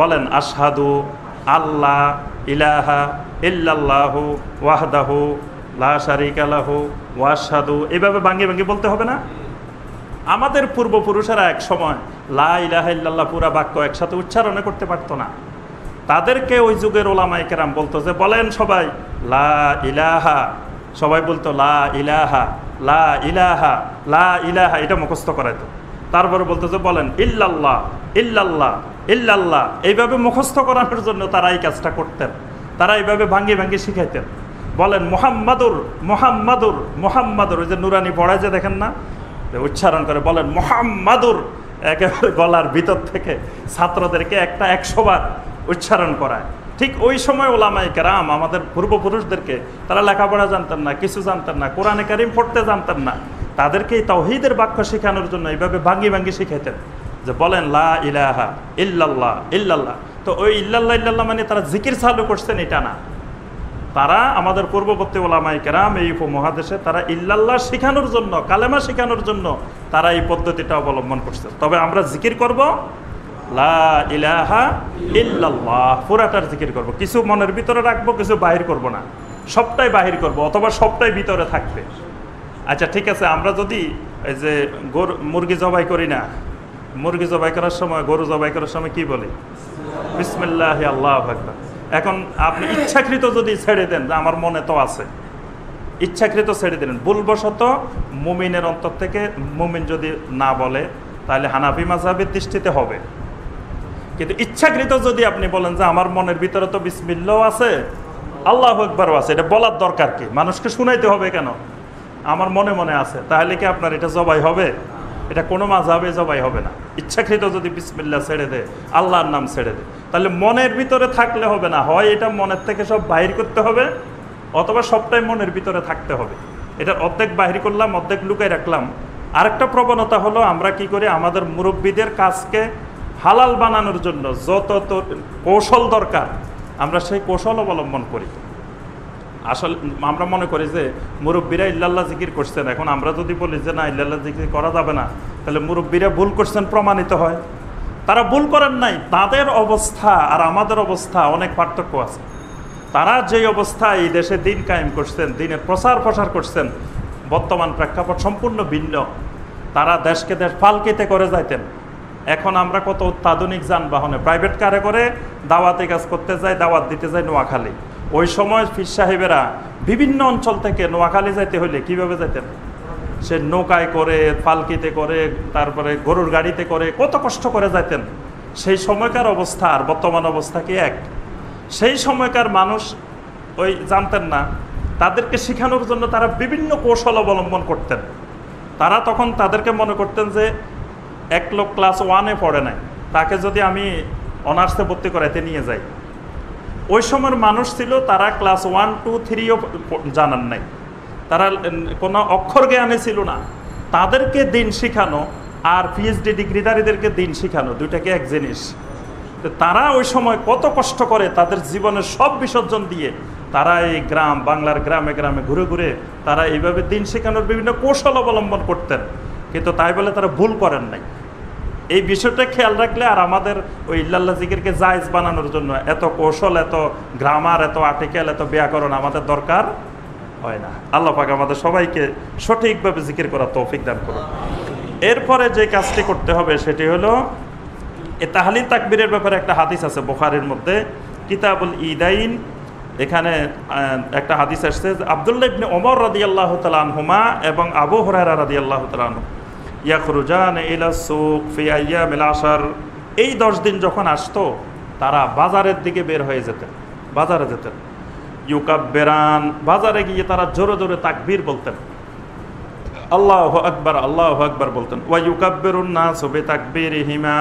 Speaker 2: বলেন আশহাদু আল্লাহ ইলাহা ইল্লাল্লাহু ওয়াহদাহু লা শারীকা লাহু ওয়া আশহাদু, এভাবে ভাঙিয়ে ভাঙিয়ে বলতে হবে না? আমাদের পূর্বপুরুষেরা এক সময় লা ইলাহা ইল্লাল্লাহ পুরা বাক্য একসাথে উচ্চারণ করতে পারতো না। তাদেরকে ওই যুগের ওলামায়ে কেরাম বলতো যে বলেন সবাই লা ইলাহা, সবাই বলতো লা ইলাহা লা ইলাহা লা ইলাহা, এটা মুখস্থ করাইতো। তারপরে বলতো যে বলেন ইল্লাল্লাহ ইল্লাল্লাহ ইল্লাল্লাহ, এইভাবে মুখস্থ করানোর জন্য তারা এই কাজটা করতেন। তারা এইভাবে ভাঙ্গি ভাঙ্গি শিখাইতেন। বলেন মুহাম্মাদুর মুহাম্মাদুর মুহাম্মাদুর, ওই যে নুরানি পড়ায় যে দেখেন না, উচ্চারণ করে বলেন মুহাম্মাদুর, একেবারে গলার ভিতর থেকে ছাত্রদেরকে 100 বার উচ্চারণ করায়। ঠিক ওই সময় ওলামায়ে কেরাম আমাদের পূর্বপুরুষদেরকে, তারা লেখাপড়া জানতেন না, কিছু জানতেন না, কোরআনে কারীম পড়তে জানতেন না, তাদেরকে এই তাওহীদের বাক্য শেখানোর জন্য এইভাবে ভাঙ্গি ভাঙ্গি শিখাইতেন যে বলেন লা ইলাহা ইল্লাল্লাহ ইল্লাল্লাহ। তো ওই ইল্লাল্লাহ ইল্লাল্লাহ মানে তারা জিকির চালু করছেন এটা না, তারা আমাদের পূর্ববর্তী ওলামায়ে কেরাম এই উপমহাদেশে তারা ইল্লাল্লাহ শেখানোর জন্য, কালেমা শেখানোর জন্য তারা এই পদ্ধতিটা অবলম্বন করছে। তবে আমরা জিকির করব লা ইলাহা ইল্লাল্লাহ, পুরাটার জিকির করব, কিছু মনের ভিতরে রাখবো, কিছু বাহির করব না, সবটাই বাহির করব অথবা সবটাই ভিতরে থাকবে। আচ্ছা ঠিক আছে, আমরা যদি এই যে মুরগি জবাই করি না, মুরগি জবাই করার সময়, গরু জবাই করার সময় কি বলি? বিসমিল্লাহ আল্লাহু আকবার। এখন আপনি ইচ্ছাকৃত যদি ছেড়ে দেন, যে আমার মনে তো আছে, ইচ্ছাকৃত ছেড়ে দিলেন, ভুলবশত মুমিনের অন্তর থেকে মুমিন যদি না বলে তাহলে হানাফি মাযহাবের দৃষ্টিতে হবে। কিন্তু ইচ্ছাকৃত যদি আপনি বলেন যে আমার মনের ভিতরে তো বিসমিল্লাহ আছে, আল্লাহু আকবারও আছে, এটা বলার দরকার কি? মানুষকে শুনাইতে হবে কেন? আমার মনে মনে আছে, তাহলে কি আপনার এটা জবাই হবে? এটা কোনো মাযহাবে জবাই হবে না। ইচ্ছাকৃত যদি বিসমিল্লাহ ছেড়ে দেয়, আল্লাহর নাম ছেড়ে দেয়, তাহলে মনের ভিতরে থাকলে হবে না, হয় এটা মনের থেকে সব বাহির করতে হবে অথবা সবটাই মনের ভিতরে থাকতে হবে। এটা অর্ধেক বাহির করলাম, অর্ধেক লুকাই রাখলাম। আরেকটা প্রবণতা হলো আমরা কি করি, আমাদের মুরব্বীদের কাজকে হালাল বানানোর জন্য যত কৌশল দরকার আমরা সেই কৌশল অবলম্বন করি। আসলে আমরা মনে করি যে মুরব্বীরা ইল্লাল্লাহ জিকির করছেন, এখন আমরা যদি বলি যে না ইল্লাল্লাহ জিকির করা যাবে না, তাহলে মুরব্বীরা ভুল করছেন প্রমাণিত হয়। তারা ভুল করেন নাই, তাদের অবস্থা আর আমাদের অবস্থা অনেক পার্থক্য আছে। তারা যেই অবস্থায় এই দেশে দিন কায়েম করছেন, দিনের প্রসার করছেন, বর্তমান প্রেক্ষাপট সম্পূর্ণ ভিন্ন। তারা দেশকে দেশ পালকিতে করে যাইতেন। এখন আমরা কত অত্যাধুনিক যানবাহনে, প্রাইভেট কারে করে দাওয়াতে কাজ করতে যাই, দাওয়াত দিতে যাই নোয়াখালী। ওই সময় পীর সাহেবেরা বিভিন্ন অঞ্চল থেকে নোয়াখালী যাইতে হইলে কিভাবে যেতেন? সে নৌকায় করে, পালকিতে করে, তারপরে গরুর গাড়িতে করে, কত কষ্ট করে যাইতেন। সেই সময়কার অবস্থা আর বর্তমান অবস্থা কি এক? সেই সময়কার মানুষ ওই জানতেন না, তাদেরকে শেখানোর জন্য তারা বিভিন্ন কৌশল অবলম্বন করতেন। তারা তখন তাদেরকে মনে করতেন যে এক লোক ক্লাস 1-এ পড়ে নাই, তাকে যদি আমি অনার্সে ভর্তি করাইতে নিয়ে যাই, ওই সময়ের মানুষ ছিল তারা ক্লাস 1, 2, 3ও জানান নাই, তারা কোনো অক্ষর জ্ঞানে ছিল না। তাদেরকে দিন শেখানো আর পিএইচডি ডিগ্রিধারীদেরকে দিন শেখানো দুইটাকে এক জিনিস। তারা ওই সময় কত কষ্ট করে তাদের জীবনের সব বিসর্জন দিয়ে তারা এই গ্রাম, বাংলার গ্রামে গ্রামে ঘুরে ঘুরে তারা এইভাবে দিন শেখানোর বিভিন্ন কৌশল অবলম্বন করতেন। কিন্তু তাই বলে তারা ভুল করেন নাই। এই বিষয়টা খেয়াল রাখলে আর আমাদের ওই ইল্লাল্লাহ জিকিরকে জায়েজ বানানোর জন্য এত কৌশল, এত গ্রামার, এত আর্টিকেল, এত ব্যাকরণ আমাদের দরকার হয় না। আল্লাহ পাক আমাদের সবাইকে সঠিকভাবে জিকির করার তৌফিক দান করুন। এরপরে যে কাজটি করতে হবে সেটি হলো, এ তাহলিল তাকবীরের ব্যাপারে একটা হাদিস আছে বুখারীর মধ্যে, কিতাবুল ঈদাইন। এখানে একটা হাদিস আসছে, আব্দুল্লাহ ইবনে ওমর রাদিয়াল্লাহু তাআলা আনহুমা এবং আবু হুরায়রা রাদিয়াল্লাহু তাআলা আনহু ইয়াখরুজান ইলা সুক ফি আইয়ামিল আশর, এই 10 দিন যখন আসতো তারা বাজারের দিকে বের হয়ে যেতেন, বাজারে যেতেন। ইউকাব্বিরান, বাজারে গিয়ে তারা জোরে জোরে তাকবীর বলতেন, আল্লাহু আকবার আল্লাহু আকবার বলতেন। ওয়া ইউকাব্বিরুন নাসু বিতাকবীরিহিমা,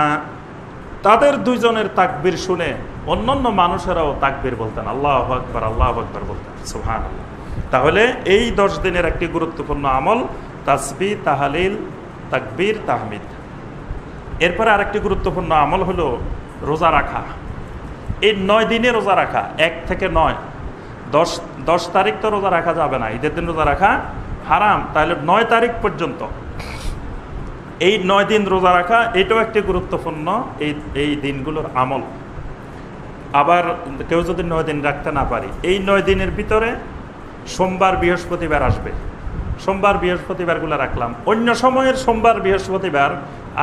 Speaker 2: তাদের দুইজনের তাকবীর শুনে অন্যান্য মানুষেরাও তাকবীর বলতেন, আল্লাহু আকবার আল্লাহু আকবার বলতেন, সুবহানাল্লাহ। তাহলে এই 10 দিনের একটি গুরুত্বপূর্ণ আমল তাসবিহ, তাহলিল, তাকবীর, তাহমিদ। এরপরে আরেকটি গুরুত্বপূর্ণ আমল হলো রোজা রাখা। এই 9 দিনে রোজা রাখা, 1 থেকে 9। 10 তারিখ তো রোজা রাখা যাবে না, ঈদের দিন রোজা রাখা হারাম। তাহলে 9 তারিখ পর্যন্ত এই 9 দিন রোজা রাখা, এটাও একটি গুরুত্বপূর্ণ এই দিনগুলোর আমল। আবার কেউ যদি 9 দিন রাখতে না পারি, এই 9 দিনের ভিতরে সোমবার বৃহস্পতিবার আসবে, সোমবার বৃহস্পতিবারগুলো রাখলাম। অন্য সময়ের সোমবার বৃহস্পতিবার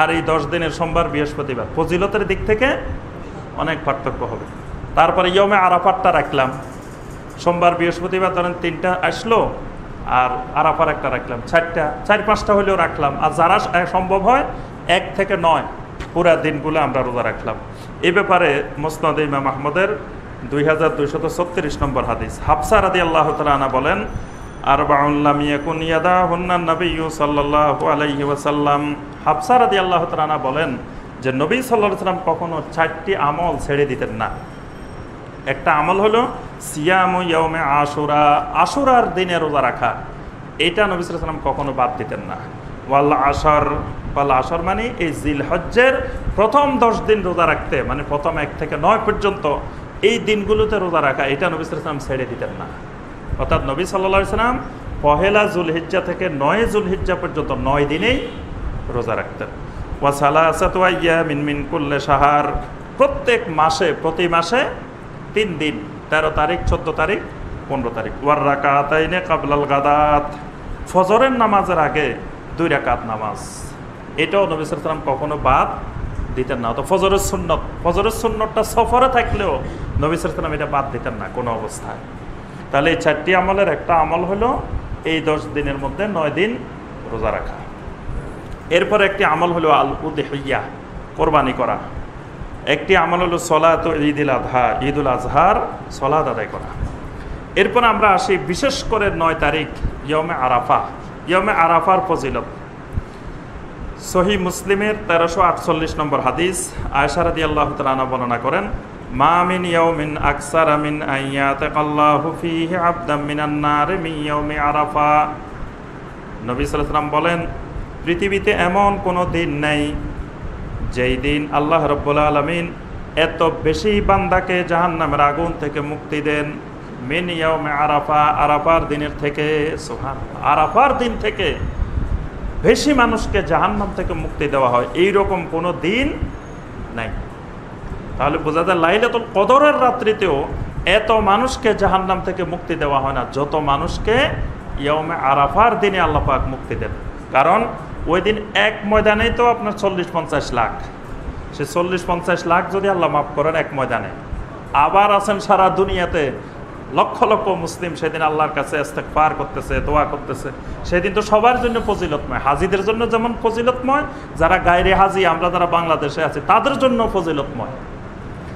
Speaker 2: আর এই 10 দিনের সোমবার বৃহস্পতিবার ফজিলতের দিক থেকে অনেক পার্থক্য হবে। তারপরে ইয়মে আরাফাতটা রাখলাম, সোমবার বৃহস্পতিবার ধরেন 3টা আসলো, আর আরাফার একটা রাখলাম, 4টা, 4-5টা হলেও রাখলাম। আর যারা সম্ভব হয় 1 থেকে 9 পুরা দিনগুলো আমরা রোজা রাখলাম। এই ব্যাপারে মুসনাদ ইমাম আহমদের 2236 নম্বর হাদিস, হাফসা রাদিয়াল্লাহু তাআলা আনহা বলেন, আরবাউন লাম ইয়াকুন ইয়াদাহুন্না নবিয়্যু সাল্লাল্লাহু আলাইহি ওয়াসাল্লাম। হাফসা রাদিয়াল্লাহু তাআলা আনহা বলেন যে নবী সাল্লাল্লাহু আলাইহি ওয়াসাল্লাম কখনো 4টি আমল ছেড়ে দিতেন না। একটা আমল হলো সিয়ামু ইয়াউমে আশুরা, আশুরার দিনে রোজা রাখা। এটা নবী সাল্লাল্লাহু আলাইহি ওয়াসাল্লাম কখনো বাদ দিতেন না। ওয়াল আসর মানে এই জিলহজ্জের প্রথম 10 দিন রোজা রাখতে, মানে প্রথম 1 থেকে 9 পর্যন্ত এই দিনগুলোতে রোজা রাখা, এটা নবী সাল্লাল্লাহু আলাইহি ওয়াসাল্লাম ছেড়ে দিতেন না। অর্থাৎ নবী সাল্লাল্লাহু আলাইহি ওয়াসাল্লাম পহেলা জুলহিজ্জা থেকে 9 জুলহিজ্জা পর্যন্ত 9 দিনেই রোজা রাখতেন। ওয়া সালাসাতু আইয়ামিন মিন কুল্লি শাহর, প্রত্যেক মাসে, প্রতি মাসে 3 দিন, 13 তারিখ, 14 তারিখ, 15 তারিখ। ওয়ার রাকাতাইনে কাবলাল গাদাত, ফজরের নামাজের আগে 2 রাকাত নামাজ, এটাও নবী সাল্লাল্লাহু আলাইহি ওয়াসাল্লাম কখনো বাদ দিতেন না। তো ফজরের সুন্নতটা সফরে থাকলেও নবী সাল্লাল্লাহু আলাইহি ওয়াসাল্লাম এটা বাদ দিতেন না কোনো অবস্থায়। তাহলে এই 4টি আমলের একটা আমল হলো এই 10 দিনের মধ্যে 9 দিন রোজা রাখা। এরপর একটি আমল হলো আল উদহিয়া, কোরবানি করা। একটি আমল হলো সলাত ঈদুল আজহার সলাত আদায় করা। এরপর আমরা আসি বিশেষ করে 9 তারিখ ইয়মে আরাফা। ইয়মে আরাফার ফজিলত সহিহ মুসলিমের 1348 নম্বর হাদিস, আয়েশা রাদিয়াল্লাহু তাআলা আনহা বর্ণনা করেন, মা মিন ইয়াউমিন আকসারা মিন আইয়াতাকাল্লাহু ফীহি আবদাম মিনান নার মিন ইয়াউমি আরাফা। নবী সাল্লাল্লাহু আলাইহি ওয়াসাল্লাম বলেন, পৃথিবীতে এমন কোনো দিন নেই যেই দিন আল্লাহ রাব্বুল আলামিন এত বেশি বান্দাকে জাহান্নামের আগুন থেকে মুক্তি দেন মিন ইয়াউমি আরাফা, আরাফার দিনের থেকে। সুবহানাল্লাহ, আরাফার দিন থেকে বেশি মানুষকে জাহান্নাম থেকে মুক্তি দেওয়া হয়, এইরকম কোনো দিন নাই। তাহলে বোঝা যায় লাইলাতুল কদরের রাত্রিতেও এত মানুষকে জাহান্নাম থেকে মুক্তি দেওয়া হয় না যত মানুষকে ইয়াউমে আরাফার দিনে আল্লাহ পাক মুক্তি দেন। কারণ ওই দিন এক ময়দানেই তো আপনার 40-50 লাখ, সে 40-50 লাখ যদি আল্লাহ মাফ করেন এক ময়দানে, আবার আছেন সারা দুনিয়াতে লক্ষ লক্ষ মুসলিম সেদিন আল্লাহর কাছে ইস্তেগফার করতেছে, দোয়া করতেছে। সেদিন তো সবার জন্য ফজিলতময়, হাজিদের জন্য যেমন ফজিলতময়, যারা গায়রে হাজি, আমরা যারা বাংলাদেশে আছি তাদের জন্য ফজিলতময়।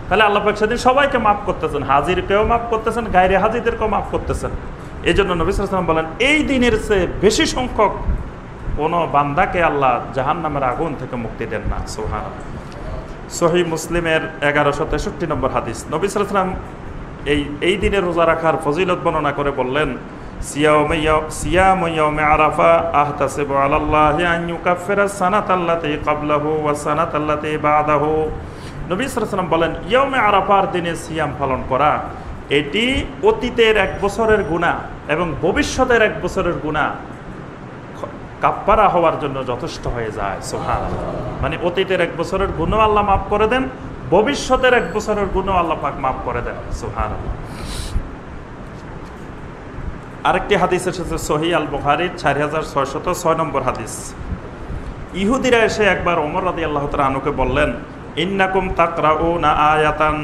Speaker 2: তাহলে আল্লাহ পাক সেদিন সবাইকে মাফ করতেছেন, হাজিরকেও মাফ করতেছেন, গায়রে হাজিদেরকেও মাফ করতেছেন। এই জন্য নবী সাল্লাল্লাহু আলাইহি ওয়াসাল্লাম বলেন, এই দিনের চেয়ে বেশি সংখ্যক কোনো বান্দাকে আল্লাহ জাহান্নামের আগুন থেকে মুক্তি দেন না। সুবহানাল্লাহ। সহিহ মুসলিমের 1163 নম্বর হাদিস, নবী সাল্লাল্লাহু আলাইহি ওয়াসাল্লাম এই দিনে রোজা রাখার ফজিলত বর্ণনা করে বললেন, সিয়ামু ইয়াউমি আরাফা আহতাসিবু আলাল্লাহি আন ইউকাফিরা সানাতাল্লাতী ক্বাবলাহু ওয়া সানাতাল্লাতী বা'দাহু। নবী সাল্লাল্লাহু আলাইহি ওয়াসাল্লাম বলেন, ইয়াউমে আরাফার দিনে সিয়াম পালন করা, এটি অতীতের 1 বছরের গুনাহ এবং ভবিষ্যতের 1 বছরের গুনাহ কাফারা হওয়ার জন্য যথেষ্ট হয়ে যায়। সুবহানাল্লাহ। মানে অতীতের 1 বছরের গুনাহ আল্লাহ মাফ করে দেন, ভবিষ্যতের 1 বছরের গুনাহ আল্লাহ পাক মাফ করে দেন। সুবহানাল্লাহ। আরেকটি হাদিস এসেছে সহিহ আল বুখারীর 4606 নম্বর হাদিস। ইহুদিরা এসে একবার ওমর রাদিয়াল্লাহু তাআলা আনহুকে বললেন, ইন্নাকুম তাকরাউনা আয়াতান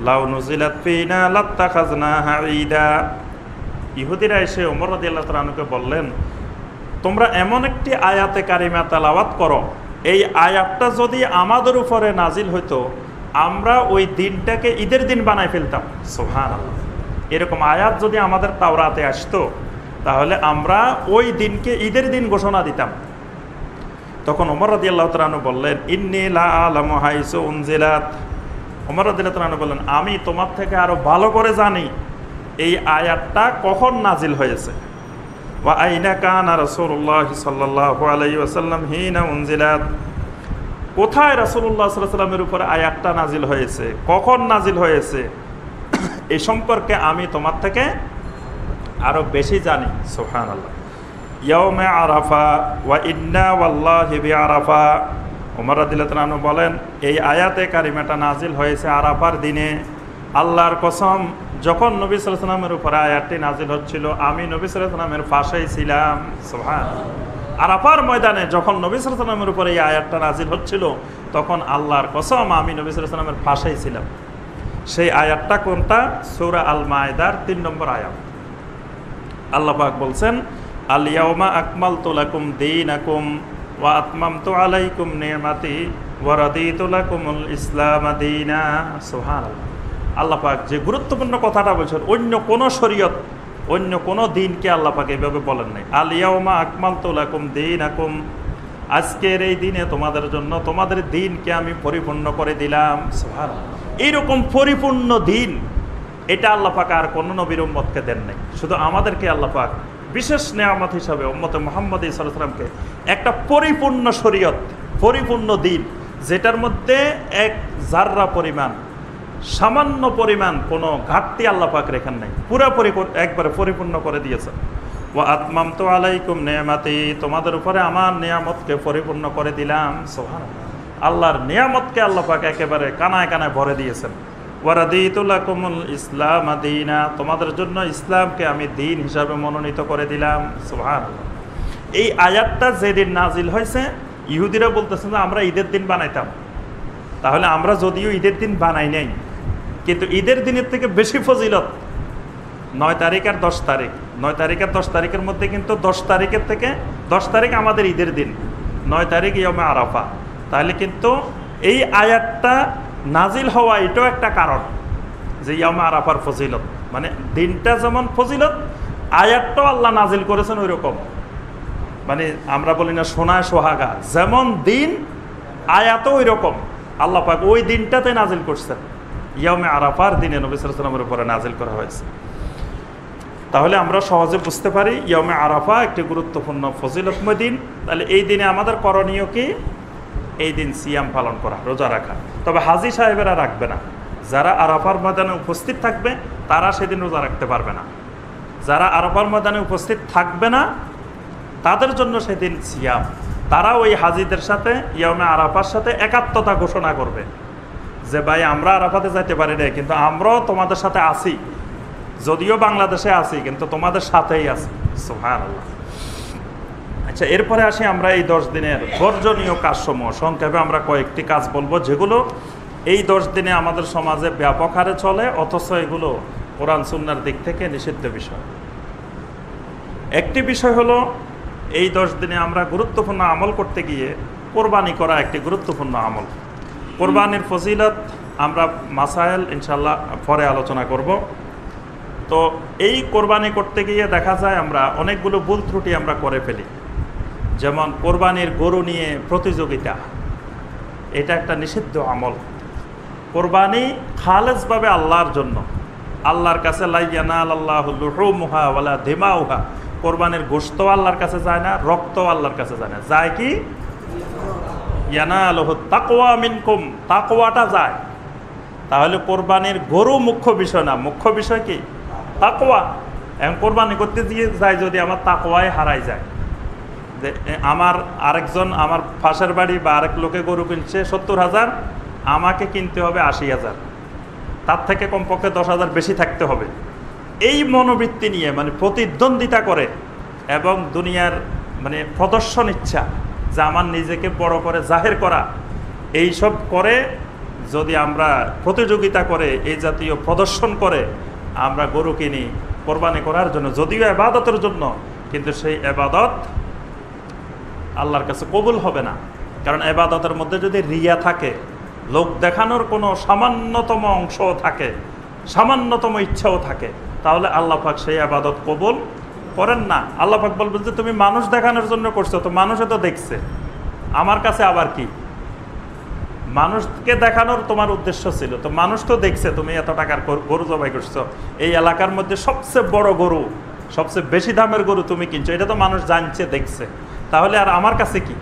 Speaker 2: লাউ নুজিলাত ফিনা লাত্তাখাযনাহা ঈদা। ইহুদিরা এসে ওমর রাদিয়াল্লাহু তাআলা আনহুকে বললেন, তোমরা এমন একটি আয়াতে কারিমা তেলাওয়াত করো, এই আয়াতটা যদি আমাদের উপরে নাজিল হইতো আমরা ওই দিনটাকে ঈদের দিন বানাই ফেলতাম। সুবহানাল্লাহ। এরকম আয়াত যদি আমাদের তাওরাতে আসতো তাহলে আমরা ওই দিনকে ঈদের দিন ঘোষণা দিতাম। তখন ওমর রাদিয়াল্লাহু তাআলা আনহু বললেন, ইন্নী লা আলামু হাইসু উনজিলাত। ওমর রাদিয়াল্লাহু তাআলা আনহু বললেন, আমি তোমার থেকে আরো ভালো করে জানি এই আয়াতটা কখন নাজিল হয়েছে। ওয়া আইনা কানা রাসূলুল্লাহ সাল্লাল্লাহু আলাইহি ওয়াসাল্লাম হিনা উনজিলাত, কোথায় রাসূলুল্লাহ সাল্লাল্লাহু আলাইহি ওয়াসাল্লামের উপরে আয়াতটা নাজিল হয়েছে, কখন নাজিল হয়েছে, এই সম্পর্কে আমি তোমার থেকে আরো বেশি জানি। সুবহানাল্লাহ। ইয়াউমে আরাফা ওয়া ইন্না ওয়াল্লাহি বিআরাফা। ওমর রাদিয়াল্লাহু তাআলা আনহু বলেন, এই আয়াতে কারিমাটা নাজিল হয়েছে আরাফার দিনে। আল্লাহর কসম, যখন নবী সাল্লাল্লাহু আলাইহি ওয়াসাল্লামের উপরে আয়াতটি নাজিল হচ্ছিল আমি নবী সাল্লাল্লাহু আলাইহি ওয়াসাল্লামের পাশেই ছিলাম। সুবহানাল্লাহ। আরাফার ময়দানে যখন নবী সাল্লাল্লাহু আলাইহি ওয়াসাল্লামের উপরে এই আয়াতটা নাজিল হচ্ছিল তখন আল্লাহর কসম আমি নবী সাল্লাল্লাহু আলাইহি ওয়াসাল্লামের পাশেই ছিলাম। সেই আয়াতটা কোনটা? সূরা আল মায়েদার 3 নম্বর আয়াত। আল্লাহ পাক বলছেন, আল ইয়াউমা আকমালতু লাকুম দীনাকুম ওয়া আতমামতু আলাইকুম নি'মাতি ওয়া রাদিতু লাকুমুল ইসলাম দীনা। সুবহানাল্লাহ। আল্লাহ পাক যে গুরুত্বপূর্ণ কথাটা বলছেন, অন্য কোন শরীয়ত, অন্য কোন দিনকে আল্লাহ পাক এইভাবে বলেন নাই। আল ইয়াউমা আকমালতু লাকুম দীনাকুম, আজকের এই দিনে তোমাদের জন্য তোমাদের দিনকে আমি পরিপূর্ণ করে দিলাম। সুবহানাল্লাহ। এইরকম পরিপূর্ণ দিন এটা আল্লাহ পাক আর কোন নবীর উম্মতকে দেন নাই, শুধু আমাদেরকে আল্লাহ পাক বিশেষ নেয়ামত হিসাবে উম্মতে মুহাম্মদ সাল্লাল্লাহু আলাইহি ওয়াসাল্লামকে একটা পরিপূর্ণ শরীয়ত, পরিপূর্ণ দিন, যেটার মধ্যে এক জাররা পরিমাণ, সামান্য পরিমাণ কোনো ঘাটতি আল্লাহ পাক রেখেন নাই, পুরোপুরি একবারে পরিপূর্ণ করে দিয়েছেন। ওয়া আতমামতু আলাইকুম নিয়ামাতি, তোমাদের উপরে আমার নিয়ামতকে পরিপূর্ণ করে দিলাম। সুবহানাল্লাহ, আল্লাহর নিয়ামতকে আল্লাহ পাক একেবারে কানায় কানায় ভরে দিয়েছেন। ওয়া রাদিতু লাকুমুল ইসলাম দীনা, তোমাদের জন্য ইসলামকে আমি দিন হিসাবে মনোনীত করে দিলাম। সুবহানাল্লাহ। এই আয়াতটা যেদিন নাজিল হয়েছে, ইহুদিরা বলতেছেন যে আমরা ঈদের দিন বানাইতাম। তাহলে আমরা যদিও ঈদের দিন বানাই নাই, কিন্তু ঈদের দিনের থেকে বেশি ফজিলত 9 তারিখ আর 10 তারিখ। 9 তারিখ আর 10 তারিখের মধ্যে কিন্তু 10 তারিখের থেকে 10 তারিখ আমাদের ঈদের দিন, 9 তারিখ ইয়মে আরাফা। তাহলে কিন্তু এই আয়াতটা নাজিল হওয়া এটাও একটা কারণ যে ইয়মে আরাফার ফজিলত, মানে দিনটা যেমন ফজিলত, আয়াতটাও আল্লাহ নাজিল করেছেন ওই রকম। মানে আমরা বলি না সোনায় সোহাগা, যেমন দিন আয়াতও ওই রকম আল্লাহ পাক ওই দিনটাতে নাজিল করছেন। ইয়মে আরাফার দিনে নবী সাল্লাল্লাহু আলাইহি ওয়াসাল্লামের উপরে নাজিল করা হয়েছে। তাহলে আমরা সহজে বুঝতে পারি ইয়মে আরাফা একটি গুরুত্বপূর্ণ ফজিলতময় দিন। তাহলে এই দিনে আমাদের করণীয় কি? এই দিন সিয়াম পালন করা, রোজা রাখা। তবে হাজী সাহেবেরা রাখবে না, যারা আরাফার ময়দানে উপস্থিত থাকবে তারা সেদিন রোজা রাখতে পারবে না। যারা আরাফার ময়দানে উপস্থিত থাকবে না তাদের জন্য সেদিন সিয়াম। তারা ওই হাজীদের সাথে ইয়মে আরাফার সাথে একাত্মতা ঘোষণা করবে যে ভাই আমরা আরাফাতে যাইতে পারি না, কিন্তু আমরাও তোমাদের সাথে আছি, যদিও বাংলাদেশে আছি কিন্তু তোমাদের সাথেই আছি। সুবহানাল্লাহ। আচ্ছা, এরপরে আসি আমরা এই 10 দিনের বর্জনীয় কাজসমূহ। সংক্ষেপে আমরা কয়েকটি কাজ বলবো যেগুলো এই 10 দিনে আমাদের সমাজে ব্যাপক হারে চলে, অথচ এগুলো কোরআন সুন্নাহর দিক থেকে নিষিদ্ধ বিষয়। একটি বিষয় হলো এই 10 দিনে আমরা গুরুত্বপূর্ণ আমল করতে গিয়ে কোরবানি করা একটি গুরুত্বপূর্ণ আমল। কোরবানির ফজিলত আমরা মাসাইল ইনশাল্লাহ পরে আলোচনা করব। তো এই কোরবানি করতে গিয়ে দেখা যায় আমরা অনেকগুলো ভুল ত্রুটি আমরা করে ফেলি। যেমন কোরবানির গরু নিয়ে প্রতিযোগিতা, এটা একটা নিষিদ্ধ আমল। কোরবানি খালেসভাবে আল্লাহর জন্য, আল্লাহর কাছে লা ইয়ানালাল্লাহু লুহুমুহা ওয়ালা দিমাউহা, কোরবানির গোশত আল্লাহর কাছে যায় না, রক্ত আল্লাহর কাছে যায় না, যায় কি? ইয়ানালুহু তাকওয়া মিনকুম, তাকওয়াটা যায়। তাহলে কোরবানির গরু মুখ্য বিষয় না, মুখ্য বিষয় কি? তাকওয়া। এখন কোরবানি করতে দিয়ে যায় যদি আমার তাকওয়ায় হারাই যায়, যে আমার আরেকজন আমার পাশের বাড়ি বা আরেক লোকে গরু কিনছে 70,000, আমাকে কিনতে হবে 80,000, তার থেকে কমপক্ষে 10,000 বেশি থাকতে হবে। এই মনোবৃত্তি নিয়ে মানে প্রতিদ্বন্দ্বিতা করে এবং দুনিয়ার মানে প্রদর্শন ইচ্ছা, যে আমার নিজেকে বড় করে জাহের করা, এইসব করে যদি আমরা প্রতিযোগিতা করে এই জাতীয় প্রদর্শন করে আমরা গরু কিনি কোরবানি করার জন্য, যদিও ইবাদতের জন্য, কিন্তু সেই ইবাদত আল্লাহর কাছে কবুল হবে না। কারণ ইবাদতের মধ্যে যদি রিয়া থাকে, লোক দেখানোর কোনো সামান্যতম অংশও থাকে, সামান্যতম ইচ্ছাও থাকে, তাহলে আল্লাহ পাক সেই ইবাদত কবুল করেন না। আল্লাহ পাক বলবেন যে তুমি মানুষ দেখানোর জন্য করছো, তো মানুষে তো দেখছে, আমার কাছে আবার কি? মানুষকে দেখানোর তোমার উদ্দেশ্য ছিল, তো মানুষ তো দেখছে তুমি এত টাকার গরু জবাই করছো, এই এলাকার মধ্যে সবচেয়ে বড় গরু, সবচেয়ে বেশি দামের গরু তুমি কিনছো, এটা তো মানুষ জানছে, দেখছে, তাহলে আর আমার কাছে কি?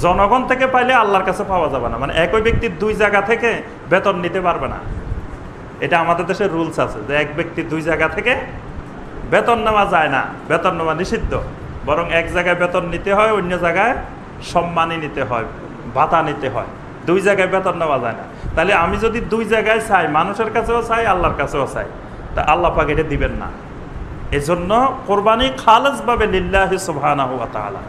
Speaker 2: জনগণ থেকে পাইলে আল্লাহর কাছে পাওয়া যাবে না। মানে একই ব্যক্তির 2 জায়গা থেকে বেতন নিতে পারবে না, এটা আমাদের দেশের রুলস আছে যে এক ব্যক্তি 2 জায়গা থেকে বেতন নেওয়া যায় না, বেতন নেওয়া নিষিদ্ধ। বরং এক জায়গায় বেতন নিতে হয়, অন্য জায়গায় সম্মানী নিতে হয়, ভাতা নিতে হয়, 2 জায়গায় বেতন নেওয়া যায় না। তাহলে আমি যদি 2 জায়গায় চাই, মানুষের কাছেও চাই, আল্লাহর কাছেও চাই, তা আল্লাহ পাক এটা দিবেন না। এজন্য কোরবানি খালেসভাবে লিল্লাহি সুবহানাহু ওয়া তাআলা,